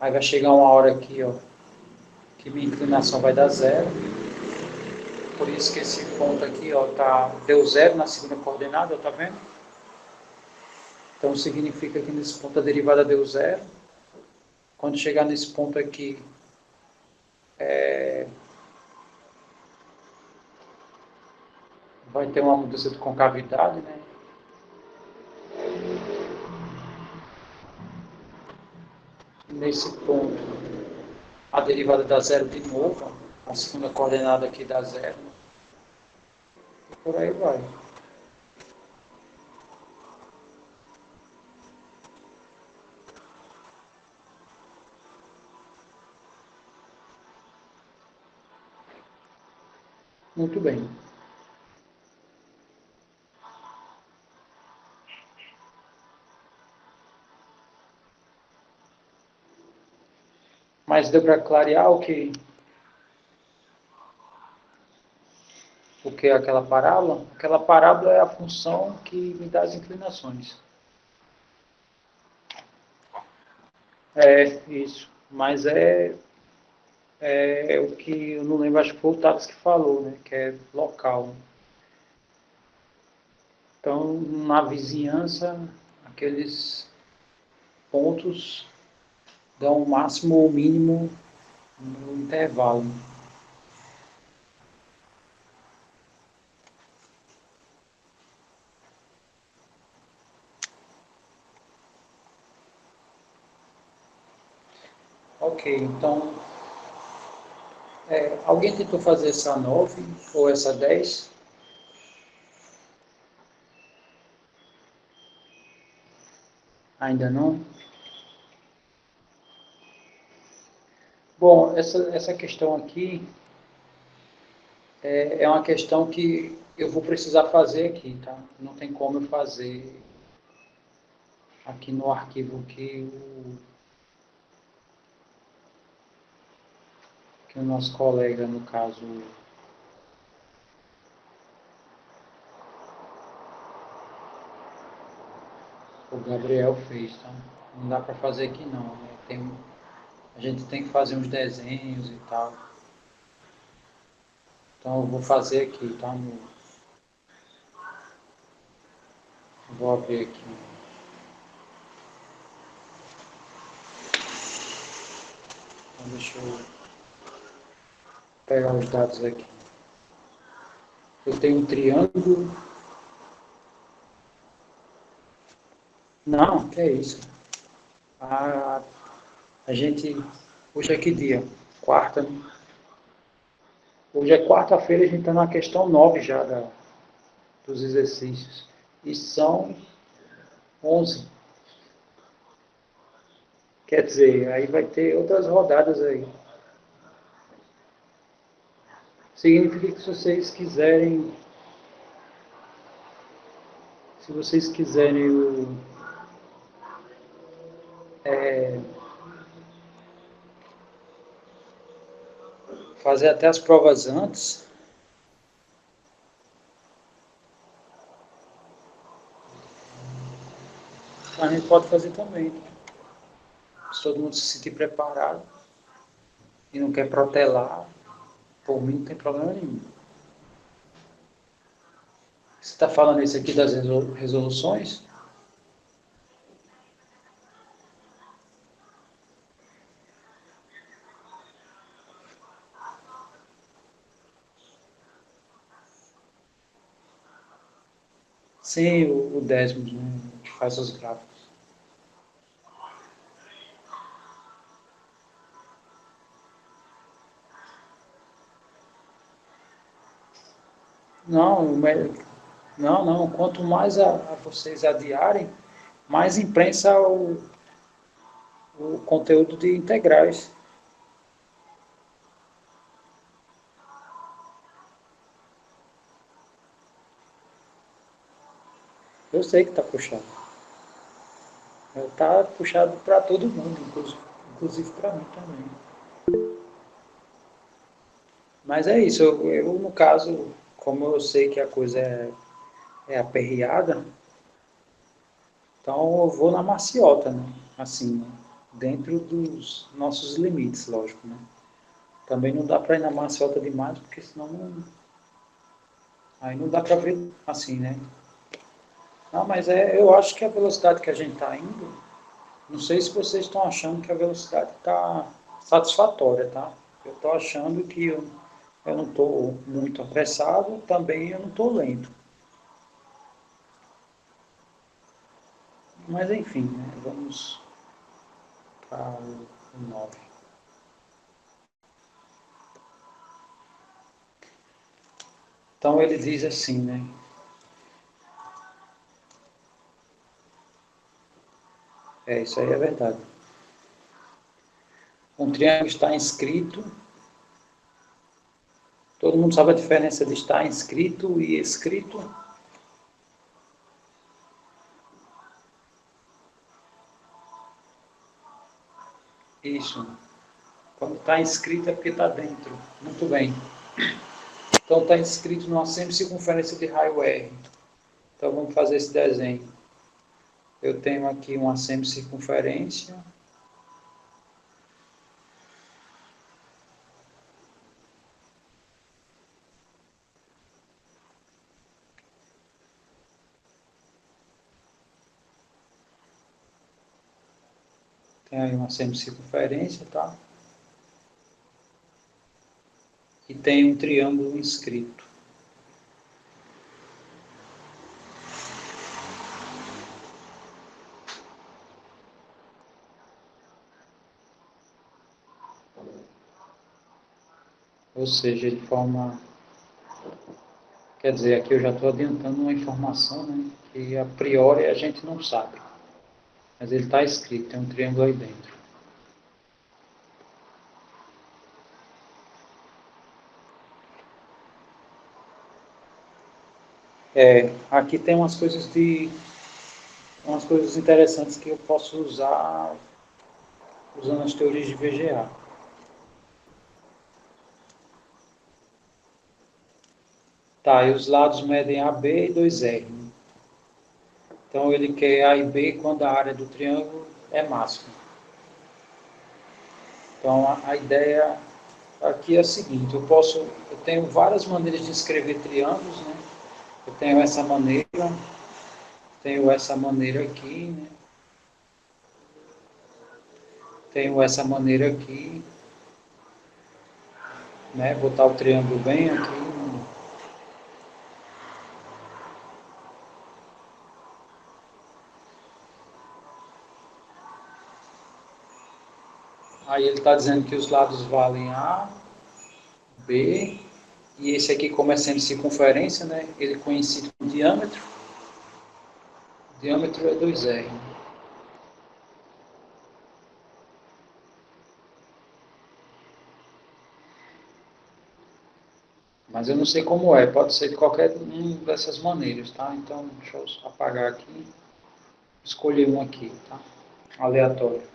Aí vai chegar uma hora aqui, ó, que minha inclinação vai dar zero. Por isso que esse ponto aqui, ó, deu zero na segunda coordenada, tá vendo? Então significa que nesse ponto a derivada deu zero. Quando chegar nesse ponto aqui, vai ter uma mudança de concavidade, né? Nesse ponto, a derivada dá zero de novo, a segunda coordenada aqui dá zero, e por aí vai. Muito bem. Mas deu para clarear o que é aquela parábola? Aquela parábola é a função que me dá as inclinações. É, isso. Mas é o que eu não lembro, acho que foi o Thales que falou, né? Que é local. Então, na vizinhança, aqueles pontos dão o máximo ou o mínimo no intervalo. Ok, então, alguém tentou fazer essa 9 ou essa 10? Ainda não? Bom, essa questão aqui é uma questão que eu vou precisar fazer aqui, tá? Não tem como eu fazer aqui no arquivo que o nosso colega, no caso, o Gabriel fez, tá? Não dá para fazer aqui não, né? A gente tem que fazer uns desenhos e tal. Então eu vou fazer aqui, tá? Vou abrir aqui. Então deixa eu pegar os dados aqui. Eu tenho um triângulo. Não, que é isso? A, a gente. Hoje é que dia? Quarta, né? Hoje é quarta-feira, a gente está na questão 9 já dos exercícios. E são 11. Quer dizer, aí vai ter outras rodadas aí. Significa que se vocês quiserem fazer até as provas antes, a gente pode fazer também. Se todo mundo se sentir preparado e não quer protelar, por mim não tem problema nenhum. Você está falando isso aqui das resoluções? Sim, o Desmos, né, que faz os gráficos. Não, não. Quanto mais a vocês adiarem, mais imprensa o conteúdo de integrais. Eu sei que está puxado. Está puxado para todo mundo, inclusive para mim também. Mas é isso, no caso, como eu sei que a coisa é aperreada, então eu vou na maciota, né? Assim, né? Dentro dos nossos limites, lógico, né? Também não dá para ir na maciota demais, porque senão aí não dá para ver assim, né? Não, mas eu acho que a velocidade que a gente está indo, não sei se vocês estão achando que a velocidade está satisfatória, tá? Eu estou achando que eu não estou muito apressado, também eu não estou lento. Mas enfim, né? Vamos para o 9. Então ele diz assim, né? Isso aí é verdade. Um triângulo está inscrito. Todo mundo sabe a diferença de estar inscrito e escrito? Isso. Quando está inscrito é porque está dentro. Muito bem. Então está inscrito numa semicircunferência de raio R. Então vamos fazer esse desenho. Eu tenho aqui uma semicircunferência. Tem aí uma semicircunferência, tá? E tem um triângulo inscrito. Ou seja, de forma... Quer dizer, aqui eu já estou adiantando uma informação, né, que a priori a gente não sabe. Mas ele está escrito, tem um triângulo aí dentro. Aqui tem umas coisas interessantes que eu posso usar usando as teorias de VGA. Tá, e os lados medem AB e 2R. Então ele quer A e B quando a área do triângulo é máxima. Então a ideia aqui é a seguinte, eu tenho várias maneiras de escrever triângulos, né? Eu tenho essa maneira aqui, né? Tenho essa maneira aqui, né? Botar o triângulo bem aqui. Aí ele está dizendo que os lados valem A, B, e esse aqui, como é sempre circunferência, né? Ele coincide com o diâmetro. O diâmetro é 2R. Mas eu não sei como é, pode ser de qualquer uma dessas maneiras, tá? Então, deixa eu apagar aqui, escolher um aqui, tá? Aleatório.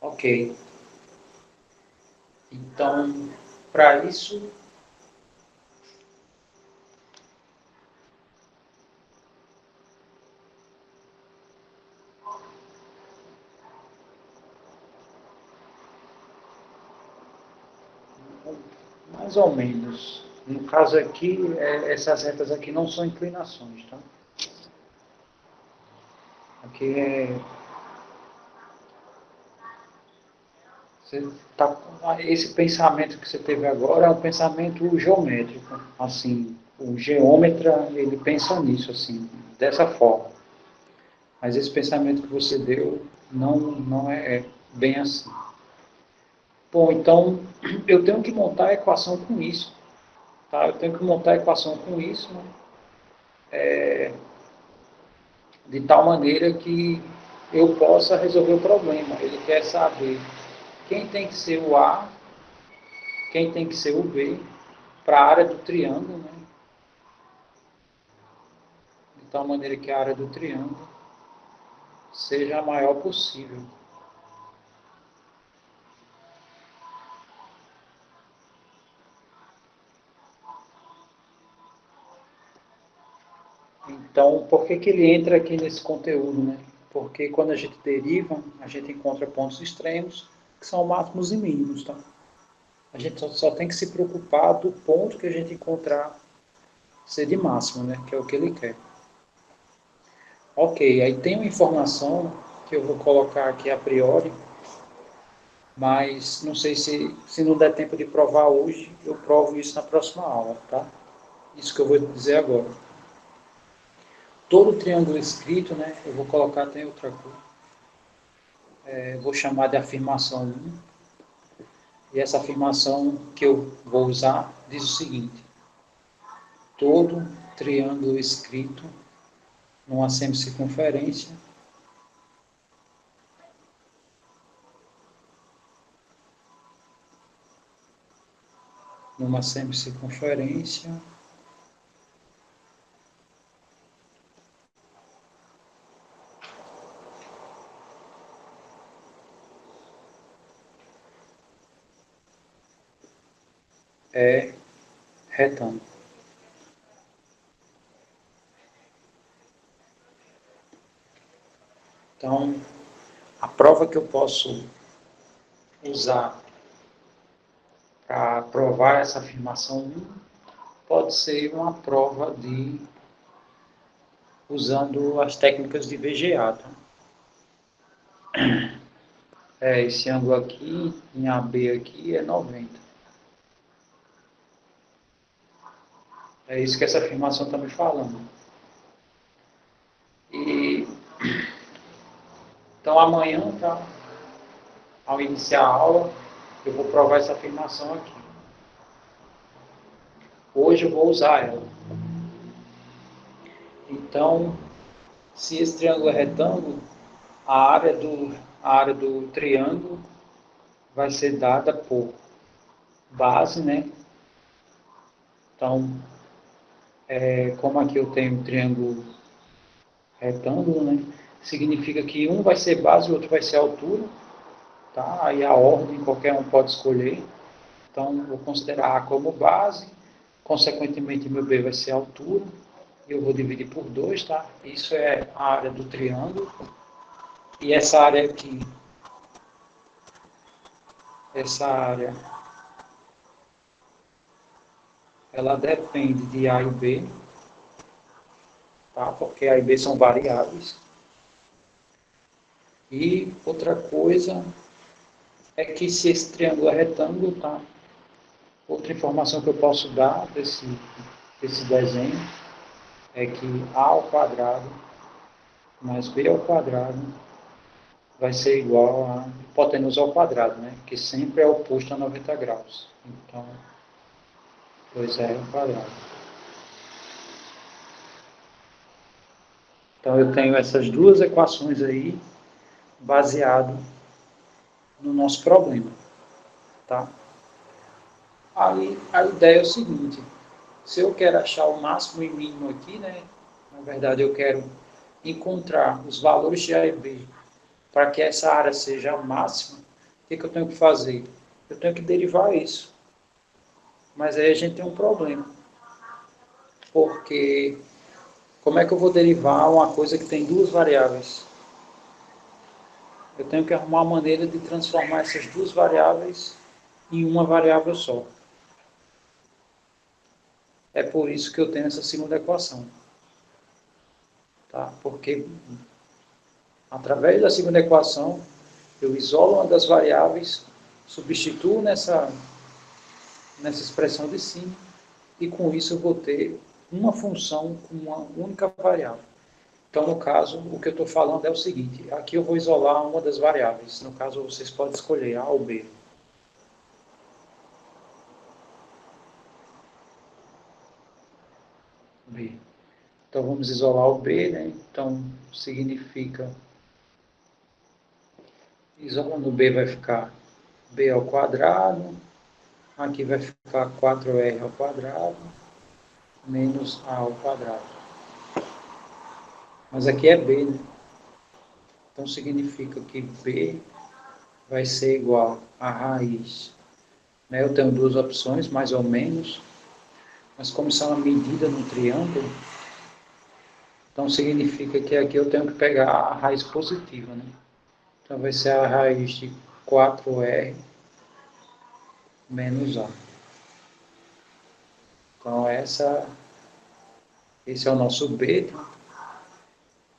Ok. Então, para isso, mais ou menos. No caso aqui, essas retas aqui não são inclinações, tá? Aqui esse pensamento que você teve agora é um pensamento geométrico. Assim, o geômetra, ele pensa nisso, assim, dessa forma. Mas esse pensamento que você deu não é bem assim. Bom, então eu tenho que montar a equação com isso. Tá? Eu tenho que montar a equação com isso, né? De tal maneira que eu possa resolver o problema. Ele quer saber quem tem que ser o A, quem tem que ser o B, para a área do triângulo, né? De tal maneira que a área do triângulo seja a maior possível. Então, por que ele entra aqui nesse conteúdo, né? Porque quando a gente deriva, a gente encontra pontos extremos, que são máximos e mínimos, tá? A gente só tem que se preocupar do ponto que a gente encontrar ser de máximo, né? Que é o que ele quer. Ok, aí tem uma informação que eu vou colocar aqui a priori, mas não sei se não der tempo de provar hoje, eu provo isso na próxima aula, tá? Isso que eu vou dizer agora. Todo triângulo escrito, né? Eu vou colocar até outra cor. Vou chamar de afirmação 1. E essa afirmação que eu vou usar diz o seguinte: todo triângulo escrito numa semicircunferência numa semicircunferência é retângulo. Então, a prova que eu posso usar para provar essa afirmação 1 pode ser uma prova usando as técnicas de VGA. Tá? Esse ângulo aqui, em AB aqui, é 90. É isso que essa afirmação está me falando. E, então amanhã, tá? ao iniciar a aula, eu vou provar essa afirmação aqui. Hoje eu vou usar ela. Então, se esse triângulo é retângulo, a área do triângulo vai ser dada por base, né? Então, como aqui eu tenho um triângulo retângulo, né? Significa que um vai ser base e o outro vai ser altura, tá? Aí a ordem qualquer um pode escolher. Então, vou considerar A como base, consequentemente meu B vai ser altura, e eu vou dividir por 2, tá? Isso é a área do triângulo. E essa área aqui, ela depende de A e B, tá? Porque A e B são variáveis. E outra coisa é que se esse triângulo é retângulo, tá? Outra informação que eu posso dar desse desenho é que A ao quadrado mais B ao quadrado vai ser igual a hipotenusa ao quadrado, né? Que sempre é oposto a 90 graus. Então, 2R ao quadrado. Então, eu tenho essas duas equações aí baseado no nosso problema, tá? Aí, a ideia é o seguinte, se eu quero achar o máximo e mínimo aqui, né? Na verdade, eu quero encontrar os valores de A e B para que essa área seja a máxima, o que eu tenho que fazer? Eu tenho que derivar isso. Mas aí a gente tem um problema. Porque como é que eu vou derivar uma coisa que tem duas variáveis? Eu tenho que arrumar uma maneira de transformar essas duas variáveis em uma variável só. É por isso que eu tenho essa segunda equação. Tá? Porque através da segunda equação, eu isolo uma das variáveis, substituo nessa expressão de cima, e com isso eu vou ter uma função com uma única variável. Então, no caso, o que eu estou falando é o seguinte, aqui eu vou isolar uma das variáveis, no caso vocês podem escolher A ou B. B. Então, vamos isolar o B, né? Então, significa, isolando o B vai ficar B ao quadrado, aqui vai ficar 4R ao quadrado, menos A ao quadrado. Mas aqui é B, né? Então, significa que B vai ser igual a raiz. Né? Eu tenho duas opções, mais ou menos, mas como isso é uma medida no triângulo, então significa que aqui eu tenho que pegar a raiz positiva, né? Então vai ser a raiz de 4R menos A. Então esse é o nosso B. Tá?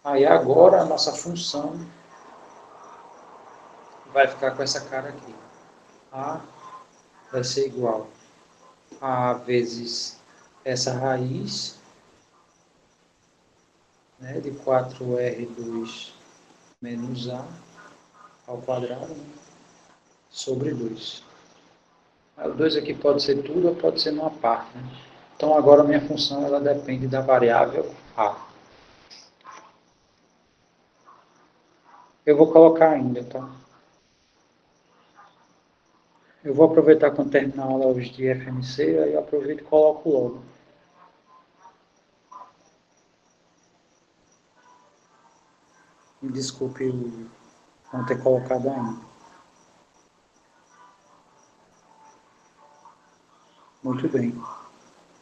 Aí agora a nossa função vai ficar com essa cara aqui. A vai ser igual a vezes essa raiz, né, de 4R2 menos A ao quadrado, né, sobre 2. O 2 aqui pode ser tudo ou pode ser numa parte. Né? Então agora a minha função ela depende da variável A. Eu vou colocar ainda, tá? Eu vou aproveitar quando terminar a aula hoje de FMC, aí eu aproveito e coloco logo. Me desculpe não ter colocado ainda. Muito bem.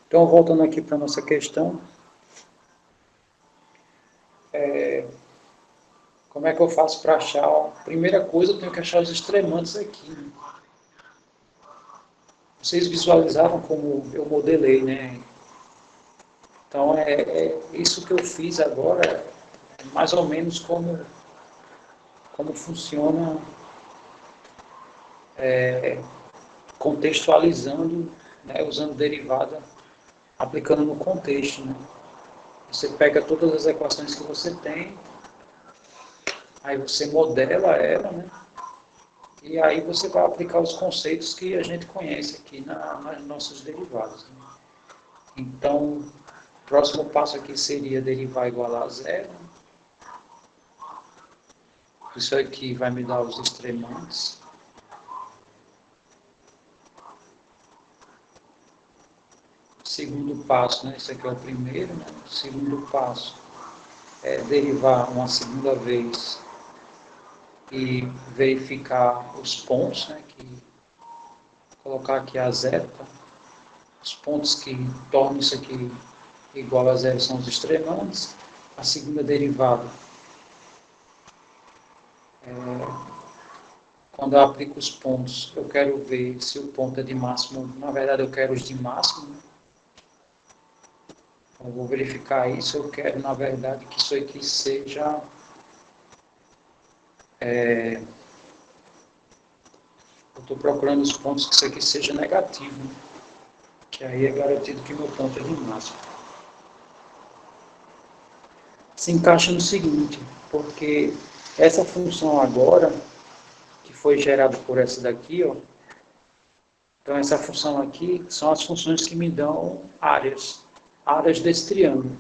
Então, voltando aqui para a nossa questão, como é que eu faço para achar? A primeira coisa, eu tenho que achar os extremantes aqui. Né? Vocês visualizaram como eu modelei, né? Então, isso que eu fiz agora, é mais ou menos como funciona contextualizando, né, usando derivada, aplicando no contexto. Né? Você pega todas as equações que você tem, aí você modela ela, né? E aí você vai aplicar os conceitos que a gente conhece aqui nas nossas derivadas. Né? Então, o próximo passo aqui seria derivar igual a zero. Isso aqui vai me dar os extremantes. Segundo passo, né? Esse aqui é o primeiro, né? O segundo passo é derivar uma segunda vez e verificar os pontos, né? Colocar aqui a zero, tá? Os pontos que tornam isso aqui igual a zero são os extremantes. A segunda derivada, quando eu aplico os pontos, eu quero ver se o ponto é de máximo. Na verdade, eu quero os de máximo. Né? Eu vou verificar isso. Eu quero, na verdade, que isso aqui seja... eu estou procurando os pontos que isso aqui seja negativo. Né? Que aí é garantido que meu ponto é de máximo. Se encaixa no seguinte, porque essa função agora, que foi gerada por essa daqui, ó, então essa função aqui são as funções que me dão áreas desse triângulo.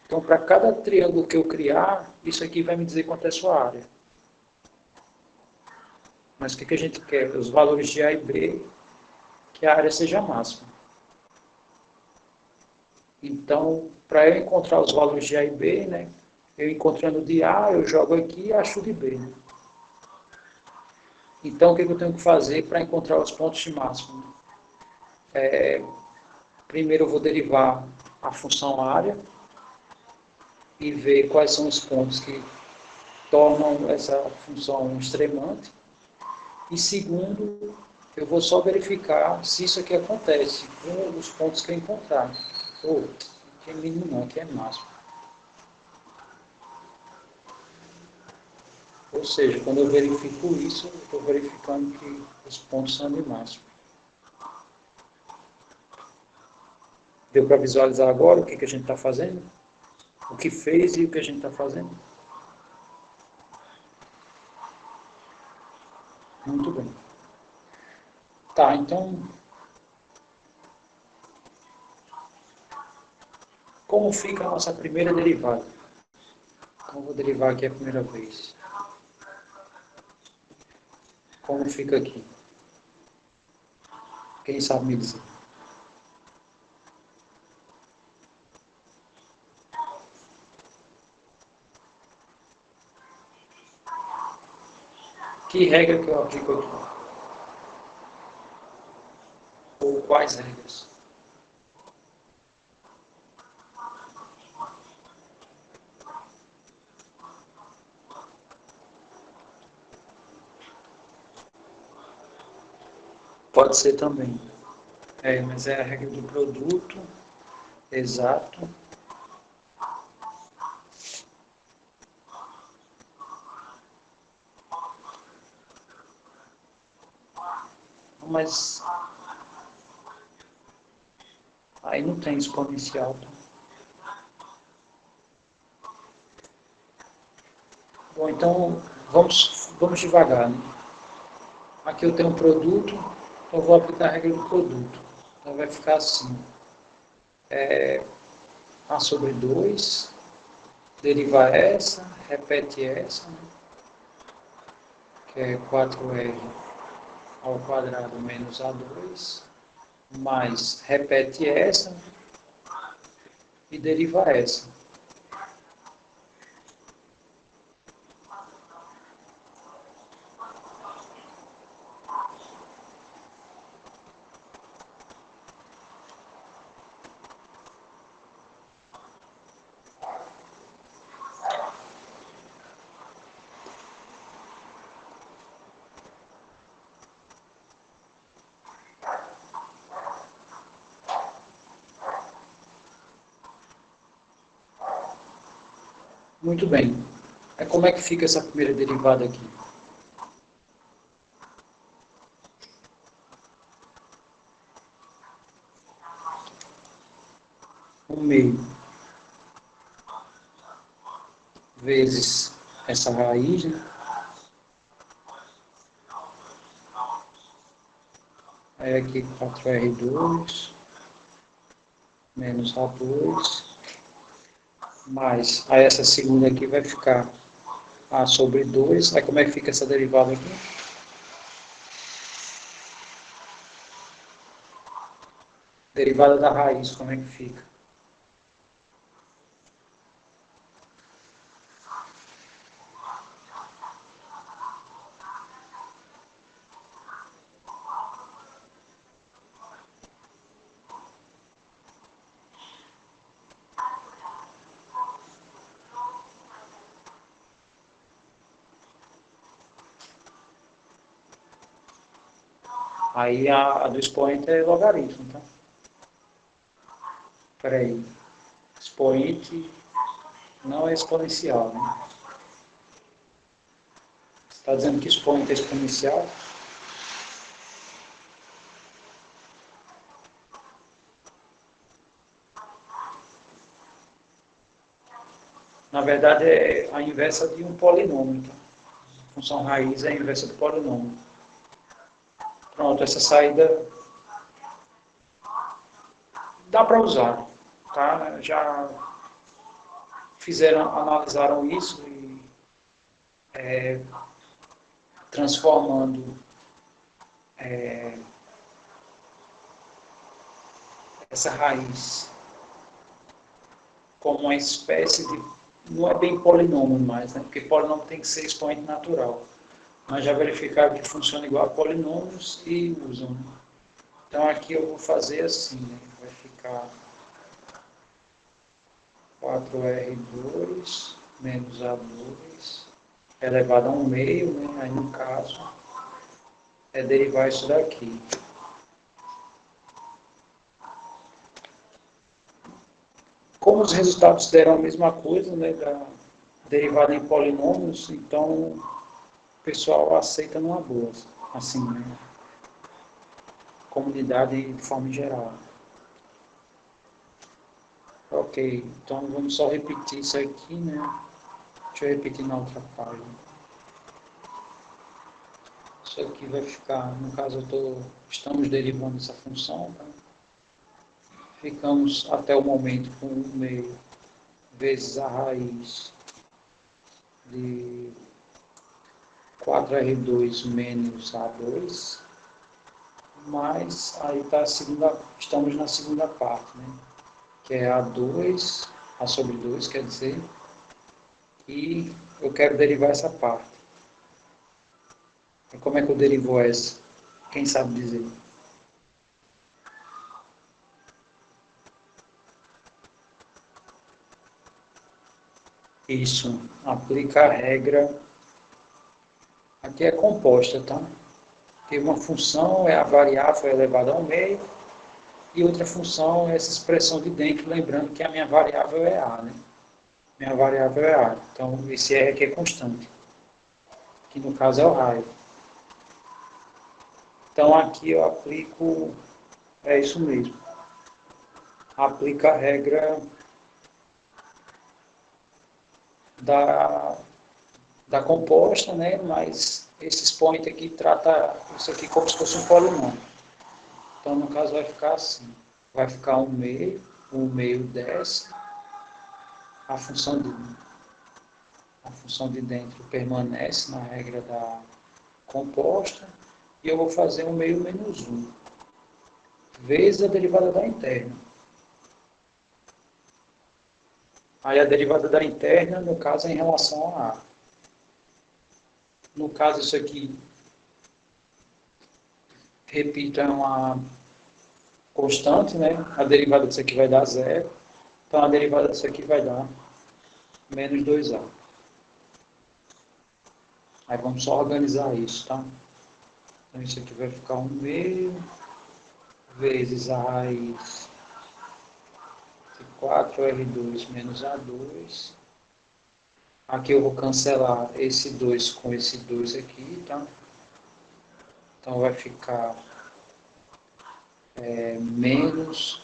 Então, para cada triângulo que eu criar, isso aqui vai me dizer quanto é a sua área. Mas o que a gente quer? Os valores de A e B, que a área seja máxima. Então, para eu encontrar os valores de A e B, né, eu encontrando de A, eu jogo aqui e acho de B. Né? Então, o que eu tenho que fazer para encontrar os pontos de máximo? Primeiro, eu vou derivar a função área e ver quais são os pontos que tornam essa função extremante. E segundo, eu vou só verificar se isso aqui acontece com os pontos que eu encontrar. Aqui é mínimo não, aqui é máximo. Ou seja, quando eu verifico isso, eu estou verificando que os pontos são de máximo. Deu para visualizar agora o que a gente está fazendo? O que fez e o que a gente está fazendo? Muito bem. Tá, então, como fica a nossa primeira derivada? Então, eu vou derivar aqui a primeira vez. Como fica aqui? Quem sabe me dizer? Que regra que eu aplico aqui? Ou quais regras? Pode ser também. Mas é a regra do produto exato. Mas aí não tem exponencial. Tá? Bom, então vamos devagar. Né? Aqui eu tenho um produto, então eu vou aplicar a regra do produto. Então vai ficar assim. A sobre 2, deriva essa, repete essa, né? Que é 4R ao quadrado menos A2, mais repete essa e deriva essa. Muito bem. Como é que fica essa primeira derivada aqui? Um meio vezes essa raiz, né? Aí aqui 4R2 menos A2 mais, aí essa segunda aqui vai ficar A sobre 2. Aí como é que fica essa derivada aqui? Derivada da raiz, como é que fica? Aí a do expoente é logaritmo, tá? Espera aí. Expoente não é exponencial, né? Você está dizendo que expoente é exponencial? Na verdade, é a inversa de um polinômio. Tá? A função raiz é a inversa do polinômio. Pronto, essa saída dá para usar. Tá? Já analisaram isso e transformando essa raiz como uma espécie de... Não é bem polinômio mais, né? Porque polinômio tem que ser expoente natural. Mas já verificaram que funciona igual a polinômios e usam. Né? Então aqui eu vou fazer assim, né? Vai ficar 4R2 menos A2 elevado a 1 meio, né? Aí no caso é derivar isso daqui. Como os resultados deram a mesma coisa, né? Da derivada em polinômios, então o pessoal aceita numa boa, assim, né? Comunidade de forma geral. Ok, então vamos só repetir isso aqui, né? Deixa eu repetir na outra página. Isso aqui vai ficar, no caso estamos derivando essa função, tá? Ficamos até o momento com 1 meio vezes a raiz de 4R2 menos A2, mais aí tá estamos na segunda parte, né? Que é A2, A sobre 2, quer dizer, e eu quero derivar essa parte. E como é que eu derivo essa? Quem sabe dizer? Isso, aplica a regra. Aqui é composta, tá? Tem uma função, é a variável elevada ao meio, e outra função é essa expressão de dentro, lembrando que a minha variável é A, né? Minha variável é A. Então, esse R aqui é constante, que no caso é o raio. Então, aqui eu aplico, é isso mesmo, aplica a regra da, da composta, né? Mas esse expoente aqui trata isso aqui como se fosse um polinômio. Então, no caso, vai ficar assim. Vai ficar o meio desce, a função de, a função de dentro permanece na regra da composta, e eu vou fazer 1 meio menos 1, vezes a derivada da interna. Aí a derivada da interna, no caso, é em relação a A. No caso, isso aqui, repito, é uma constante, né? A derivada disso aqui vai dar zero. Então, a derivada disso aqui vai dar menos 2A. Aí vamos só organizar isso, tá? Então, isso aqui vai ficar 1 meio vezes a raiz de 4R2 menos A2. Aqui eu vou cancelar esse 2 com esse 2 aqui, tá? Então vai ficar menos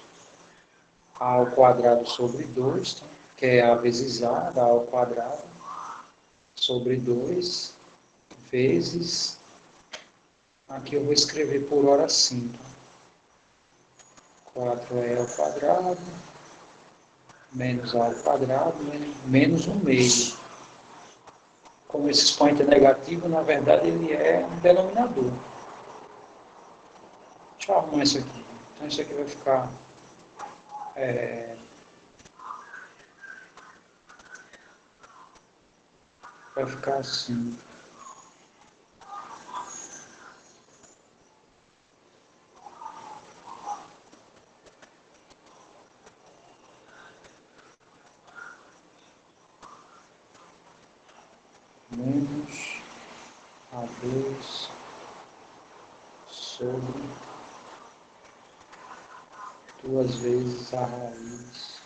A ao quadrado sobre 2, tá? Que é A vezes A, dá A ao quadrado, sobre 2, vezes Aqui eu vou escrever por hora assim. 4E ao quadrado, menos A ao quadrado, menos 1 meio. Como esse expoente é negativo, na verdade ele é um denominador. Deixa eu arrumar isso aqui. Então isso aqui vai ficar assim. Menos A2 sobre 2 vezes a raiz.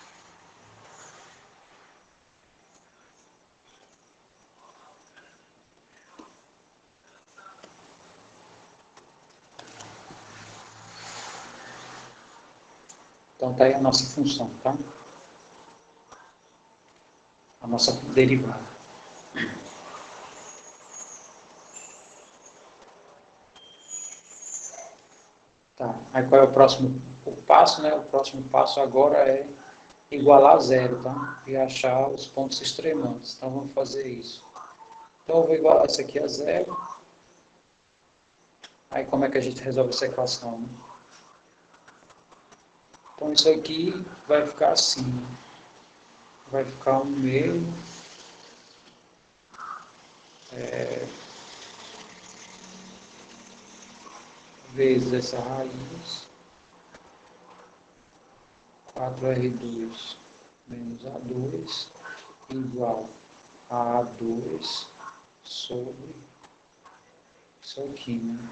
Então tá aí a nossa função, tá? A nossa derivada. Tá. Aí qual é o próximo passo, né? O próximo passo agora é igualar a zero, tá? E achar os pontos extremantes. Então vamos fazer isso. Então eu vou igualar isso aqui a zero. Aí como é que a gente resolve essa equação? Né? Então isso aqui vai ficar assim. Vai ficar 1 meio vezes essa raiz, 4R2 menos A2 igual a A2 sobre isso aqui, né?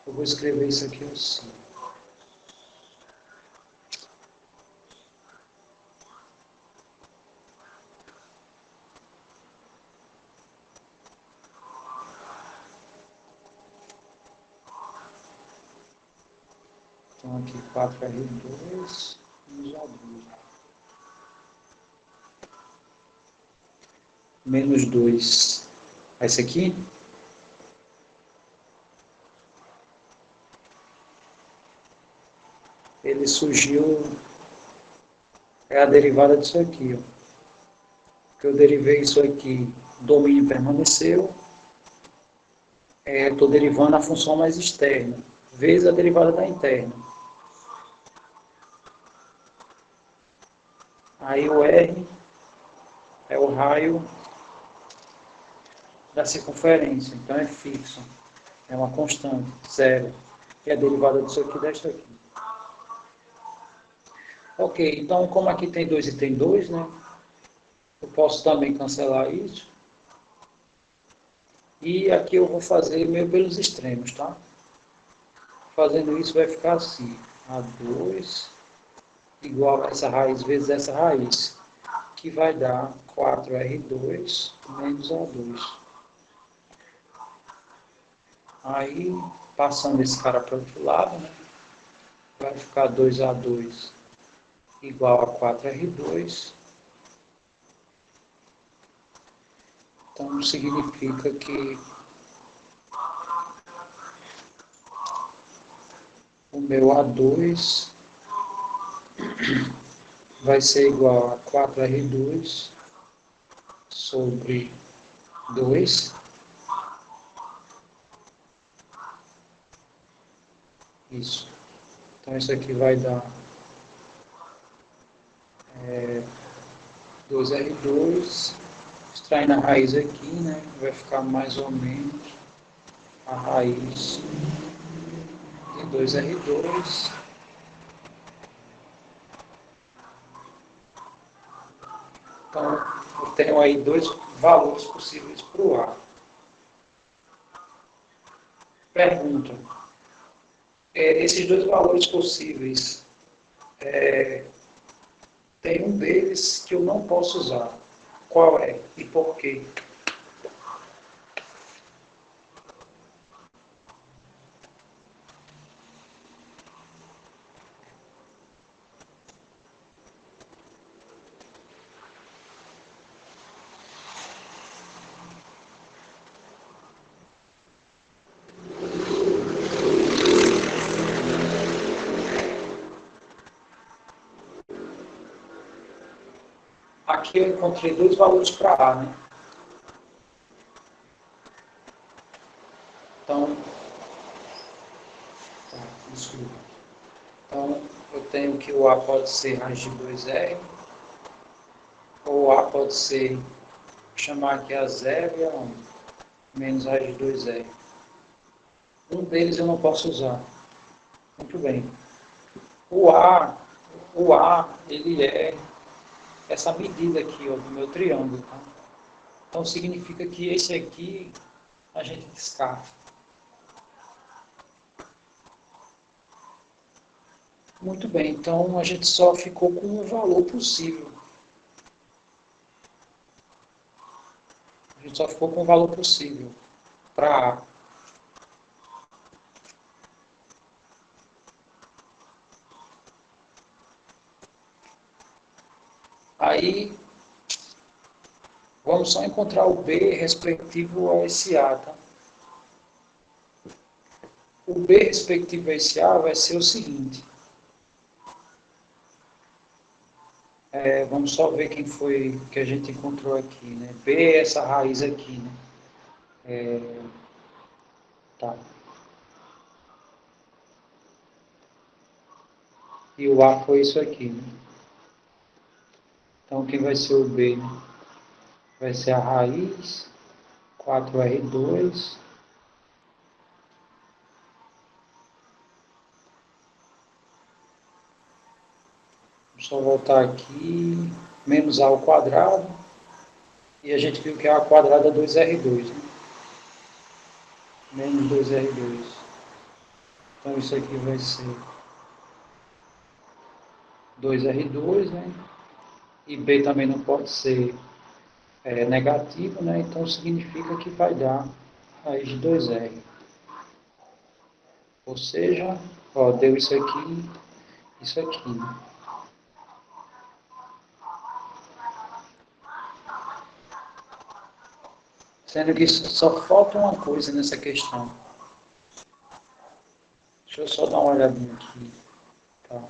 Eu vou escrever isso aqui assim. Então aqui 4R2 menos A2. Menos 2. Esse aqui ele surgiu, é a derivada disso aqui, ó. Que eu derivei isso aqui, o domínio permaneceu, estou derivando a função mais externa, vezes a derivada da interna. Aí o R é o raio da circunferência, então é fixo, é uma constante, zero, que é a derivada disso aqui desta aqui. Ok, então como aqui tem 2 e tem 2, né? Eu posso também cancelar isso. E aqui eu vou fazer meio pelos extremos, tá? Fazendo isso vai ficar assim, A2 igual a essa raiz vezes essa raiz, que vai dar 4R2 menos A2. Aí, passando esse cara para o outro lado, né, vai ficar 2A2 igual a 4R2. Então, significa que o meu A2 vai ser igual a 4R2 sobre 2. Isso. Então, isso aqui vai dar 2R2, extraindo a raiz aqui, né? Vai ficar mais ou menos a raiz de 2R2. Então, eu tenho aí dois valores possíveis para o A. Pergunta: esses dois valores possíveis, tem um deles que eu não posso usar. Qual é e por quê? aqui eu encontrei dois valores para A, né? Então, tá, desculpa. Então, eu tenho que o A pode ser raiz de 2R, ou A pode ser, vou chamar aqui a 0 e a 1, menos raiz de 2R. Um deles eu não posso usar. Muito bem. O A, ele é essa medida aqui, ó, do meu triângulo, tá? Então, significa que esse aqui a gente descarta. Muito bem, então a gente só ficou com o valor possível. A gente só ficou com o valor possível para A. Aí, vamos só encontrar o B respectivo a esse A, tá? O B respectivo a esse A vai ser o seguinte. Vamos só ver quem foi que a gente encontrou aqui, né? B é essa raiz aqui, né? Tá. E o A foi isso aqui, né? Então, quem vai ser o B, né? Vai ser a raiz, 4R2, vamos só voltar aqui, menos A ao quadrado, e a gente viu que A ao quadrado é 2R2, né? Menos 2R2. Então, isso aqui vai ser 2R2, né? E B também não pode ser negativo, né? Então significa que vai dar raiz de 2R. Ou seja, ó, deu isso aqui, isso aqui. Sendo que só falta uma coisa nessa questão. Deixa eu só dar uma olhadinha aqui. Tá?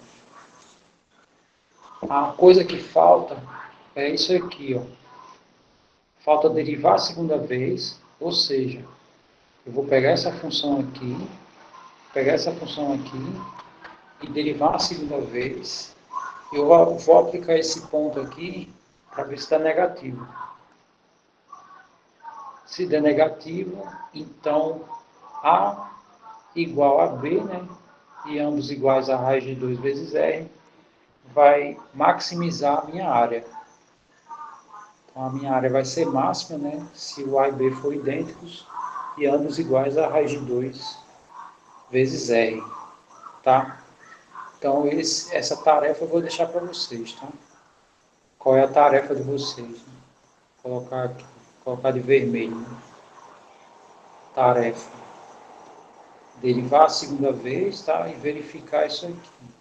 A coisa que falta é isso aqui, ó. Falta derivar a segunda vez, ou seja, eu vou pegar essa função aqui, e derivar a segunda vez. Eu vou aplicar esse ponto aqui para ver se dá negativo. Se der negativo, então A igual a B, né? E ambos iguais a raiz de 2 vezes R, vai maximizar a minha área. Então, a minha área vai ser máxima, né? Se o A e B forem idênticos e ambos iguais a raiz de 2 vezes R, tá? Então, essa tarefa eu vou deixar para vocês, tá? Qual é a tarefa de vocês? Né? Colocar aqui, colocar de vermelho. Né? Tarefa. Derivar a segunda vez, tá? E verificar isso aqui.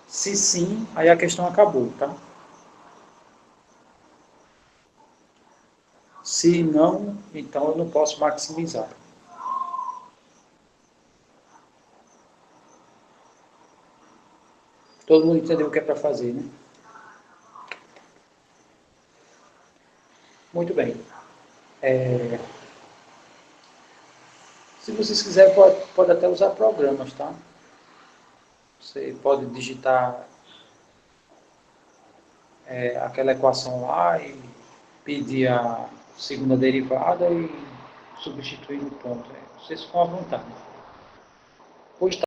Se sim, aí a questão acabou, tá? Se não, então eu não posso maximizar. Todo mundo entendeu o que é para fazer, né? Muito bem. Se vocês quiserem, pode até usar programas, tá? Você pode digitar aquela equação lá e pedir a segunda derivada e substituir no ponto. Vocês ficam à vontade. Pois tá.